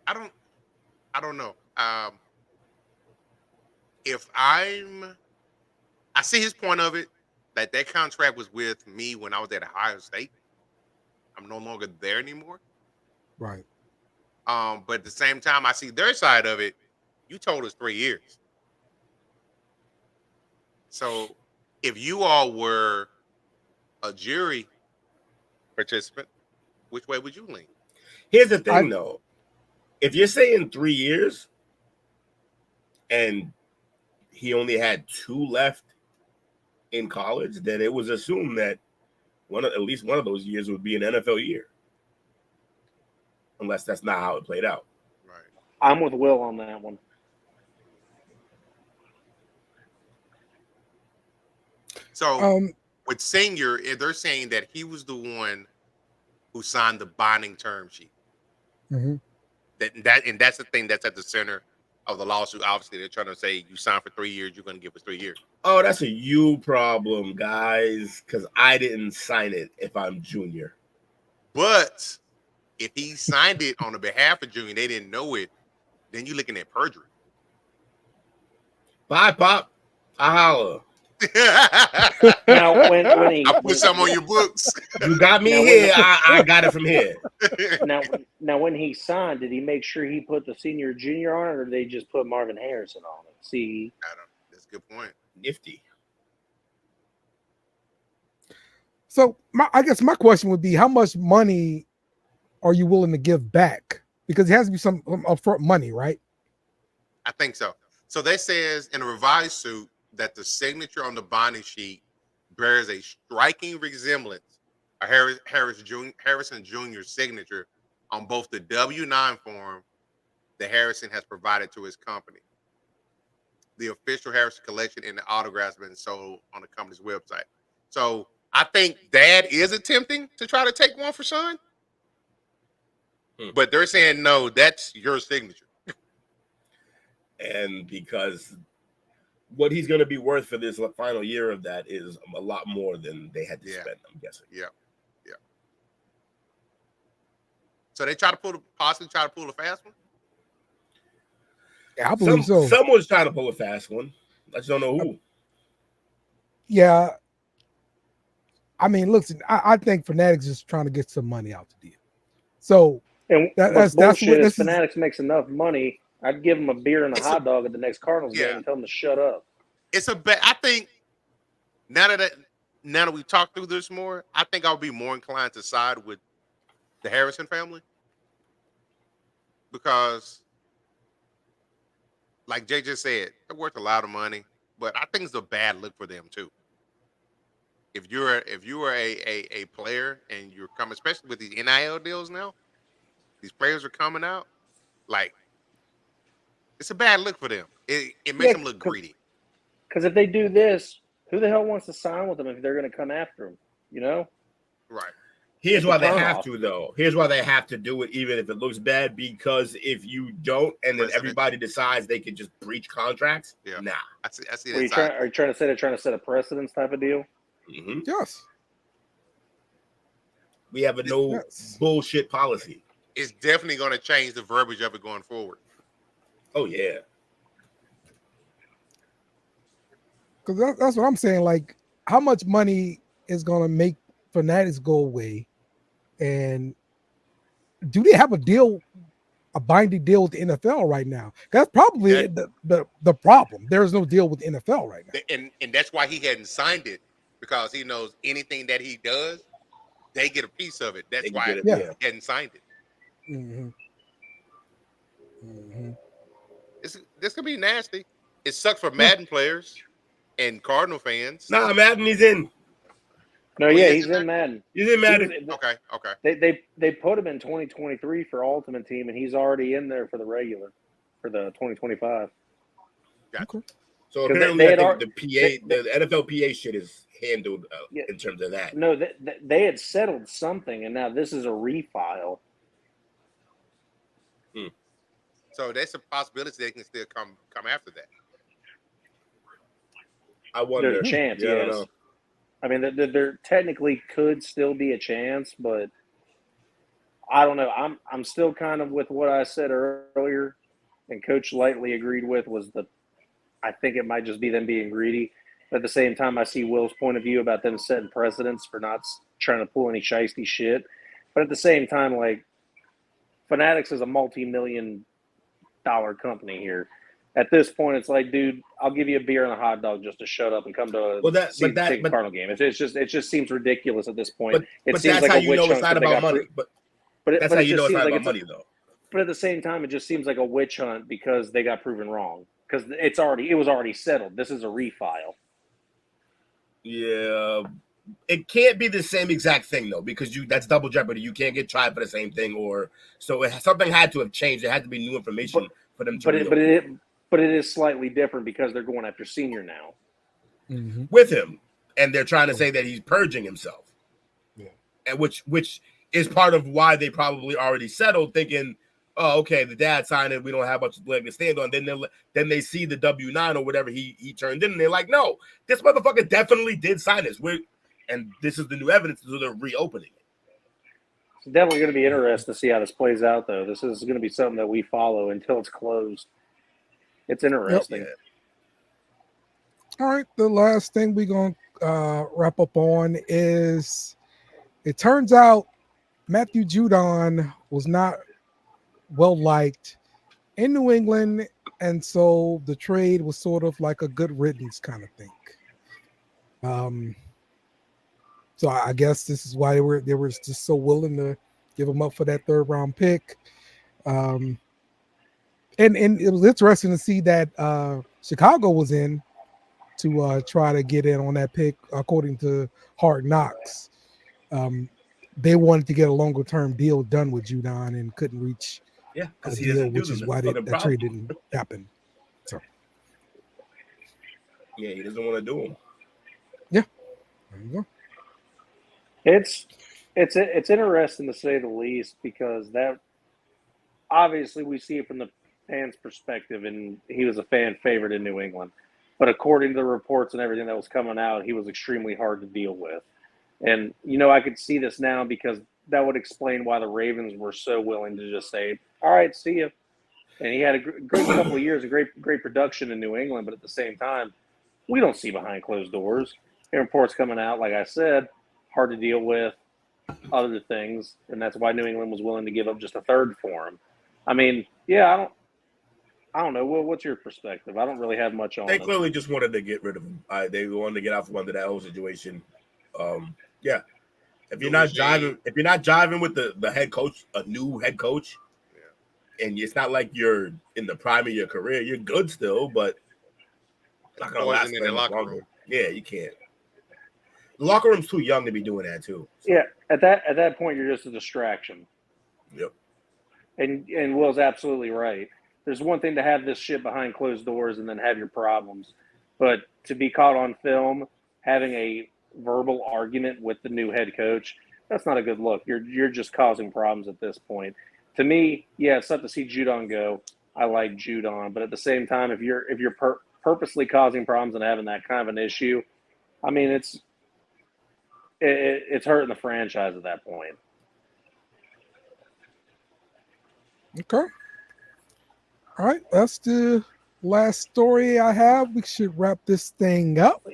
I don't know. If I see his point of it, that contract was with me when I was at Ohio State. I'm no longer there anymore. Right. But at the same time, I see their side of it. You told us 3 years. So if you all were a jury participant, which way would you lean? Here's the thing, though. If you're saying 3 years and he only had 2 left in college, then it was assumed that at least one of those years would be an NFL year. Unless that's not how it played out. Right. I'm with Will on that one. So with Senior, they're saying that he was the one who signed the binding term sheet. Mm-hmm. And that's the thing that's at the center of the lawsuit. Obviously, they're trying to say you signed for 3 years, you're going to give us 3 years. Oh, that's a you problem, guys, because I didn't sign it if I'm junior. But if he signed it on the behalf of junior, they didn't know it, then you're looking at perjury. Bye, Pop. I holla. Now, when he, I put some on your books. You got me here. I got it from here. Now, when he signed, did he make sure he put the senior junior on it, or did they just put Marvin Harrison on it? See, that's a good point. Nifty. So I guess my question would be, how much money are you willing to give back? Because it has to be some upfront money, right? I think so. So that says in a revised suit that the signature on the bonding sheet bears a striking resemblance of Harrison Jr.'s signature on both the W-9 form that Harrison has provided to his company. The official Harrison collection and the autographs have been sold on the company's website. So I think Dad is attempting to try to take one for son. But they're saying, no, that's your signature. And because what he's going to be worth for this final year of that is a lot more than they had to spend, I'm guessing. Yeah. So they possibly try to pull a fast one? Yeah, I believe so. Someone's trying to pull a fast one. I just don't know who. Yeah. I mean, listen, I think Fanatics is trying to get some money out the deal. So and that's bullshit. what If Fanatics makes enough money, I'd give them a beer and a hot dog at the next Cardinals game and tell them to shut up. It's a bet. I think now that we've talked through this more, I think I'll be more inclined to side with the Harrison family, because, like Jay just said, they're worth a lot of money, but I think it's a bad look for them too. If you are a player and you're coming, especially with these NIL deals now, these players are coming out, like, it's a bad look for them. It makes them look greedy. Because if they do this, who the hell wants to sign with them if they're going to come after them? You know? Right. Here's why they have to, though. Here's why they have to do it, even if it looks bad, because if you don't, and then everybody decides they can just breach contracts, nah. I see Are you trying to say they're trying to set a precedence type of deal? Mm-hmm. Yes. We have a no bullshit policy. It's definitely going to change the verbiage of it going forward. Oh yeah. Because that's what I'm saying. Like, how much money is going to make Fanatics go away? And do they have a binding deal with the NFL right now? That's probably the problem. There's no deal with the NFL right now. And that's why he hadn't signed it, because he knows anything that he does, they get a piece of it. That's why he hadn't signed it. Mm-hmm. Mm-hmm. This could be nasty. It sucks for Madden players and Cardinal fans. Nah, Madden, he's in. No, yeah, he's in Madden. He's in Madden. Okay. They put him in 2023 for Ultimate Team, and he's already in there for the regular, for the 2025. Okay. So apparently, I think the NFL PA shit is handled in terms of that. No, they had settled something, and now this is a refile. So there's a possibility they can still come after that. I wonder. There's a chance, yes. I mean, there technically could still be a chance, but I don't know. I'm still kind of with what I said earlier, and Coach lightly agreed with, was I think it might just be them being greedy. But at the same time, I see Will's point of view about them setting precedents for not trying to pull any shiesty shit. But at the same time, like, Fanatics is a multi-million-dollar company here. At this point, it's like, dude, I'll give you a beer and a hot dog just to shut up and come to a Cardinal game. It just seems ridiculous at this point. But that's how you know it's not about money. But that's how you know it's not about money, though. But at the same time, it just seems like a witch hunt because they got proven wrong. Because it was already settled. This is a refile. Yeah, it can't be the same exact thing though, because that's double jeopardy. You can't get tried for the same thing, something had to have changed. There had to be new information for them to. But it is slightly different because they're going after Senior now. Mm-hmm. With him, and they're trying to say that he's purging himself. Yeah, and which is part of why they probably already settled, thinking, oh, okay, the dad signed it. We don't have much leg to stand on. Then they see the W-9 or whatever he turned in, and they're like, no, this motherfucker definitely did sign this. And this is the new evidence, so they're reopening it. It's definitely going to be interesting to see how this plays out, though. This is going to be something that we follow until it's closed. It's interesting. Yep. All right, the last thing we're going to wrap up on is, it turns out Matthew Judon was not well liked in New England, and so the trade was sort of like a good riddance kind of thing. So I guess this is why they were just so willing to give him up for that 3rd round pick. And it was interesting to see that Chicago was in to try to get in on that pick, according to Hard Knocks. They wanted to get a longer term deal done with Judon and couldn't reach a deal, which is why that trade didn't happen. So, yeah, he doesn't want to do them. Yeah, there you go. It's interesting to say the least, because that obviously we see it from the fan's perspective, and he was a fan favorite in New England. But according to the reports and everything that was coming out, he was extremely hard to deal with. And, I could see this now, because that would explain why the Ravens were so willing to just say, all right, see you. And he had a great couple of years of great production in New England, but at the same time, we don't see behind closed doors. And reports coming out, like I said, hard to deal with, other things, and that's why New England was willing to give up just a 3rd for him. I mean, yeah, I don't know. What's your perspective? I don't really have much on. They clearly just wanted to get rid of him. They wanted to get out from under that whole situation. Yeah. If you're not jiving with the head coach, a new head coach, and it's not like you're in the prime of your career, you're good still, but it's not gonna last in the locker room. Yeah, you can't. The locker room's too young to be doing that too. So. Yeah, at that point, you're just a distraction. Yep. And Will's absolutely right. There's one thing to have this shit behind closed doors and then have your problems, but to be caught on film having a verbal argument with the new head coach, that's not a good look. You're just causing problems at this point. To me, yeah, it's tough to see Judon go. I like Judon, but at the same time, if you're purposely causing problems and having that kind of an issue, I mean, it's hurting the franchise at that point. Okay. All right. That's the last story I have. We should wrap this thing up.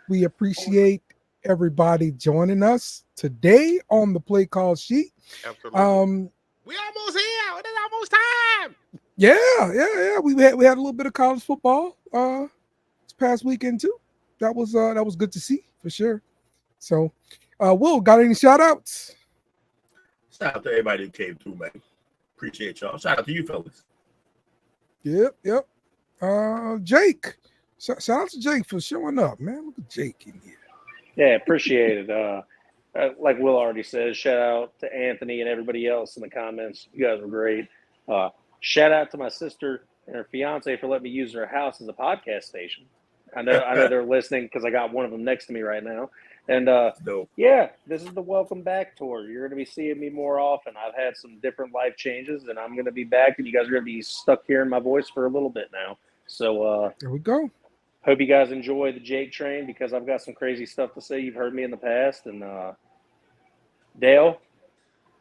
We appreciate everybody joining us today on the Play Call Sheet. Absolutely. We almost here. It is almost time. Yeah. We had a little bit of college football this past weekend too. That was good to see for sure. So, Will, got any shout outs? Shout out to everybody who came through, man. Appreciate y'all. Shout out to you fellas. Yep. Jake. Shout out to Jake for showing up, man. Look at Jake in here. Yeah, appreciate it. Like Will already said, shout out to Anthony and everybody else in the comments. You guys were great. Shout out to my sister and her fiance for letting me use her house as a podcast station. I know they're listening because I got one of them next to me right now. And yeah, this is the welcome back tour. You're going to be seeing me more often. I've had some different life changes, and I'm going to be back, and you guys are going to be stuck hearing my voice for a little bit now. So there we go. Hope you guys enjoy the Jake train because I've got some crazy stuff to say. You've heard me in the past. And Dale,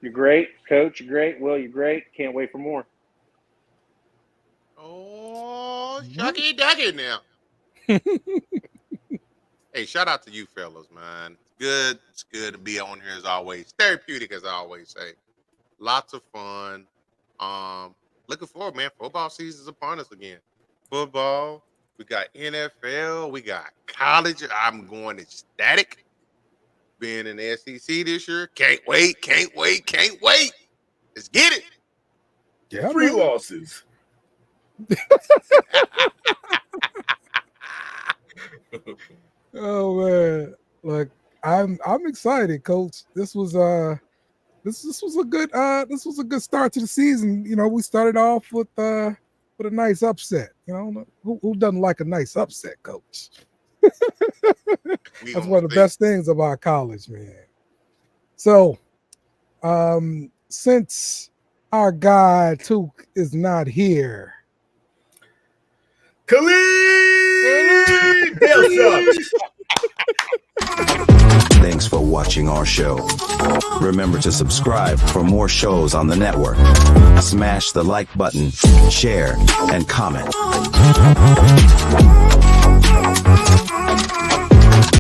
you're great. Coach, you're great. Will, you're great. Can't wait for more. Oh, shucky ducky now. Hey, shout out to you fellas, man. It's good to be on here as always. Therapeutic, as I always say. Lots of fun. Looking forward, man. Football season's upon us again. Football. We got NFL. We got college. I'm going ecstatic. Being in the SEC this year. Can't wait. Let's get it. Yeah, 3 losses. Oh man, like I'm excited, Coach. This was a good start to the season. You know, we started off with a nice upset. You know, who doesn't like a nice upset, Coach? That's one of the best things about college, man. So, since our guy Took is not here, Thanks for watching our show. Remember to subscribe for more shows on the network. Smash the like button, share, and comment.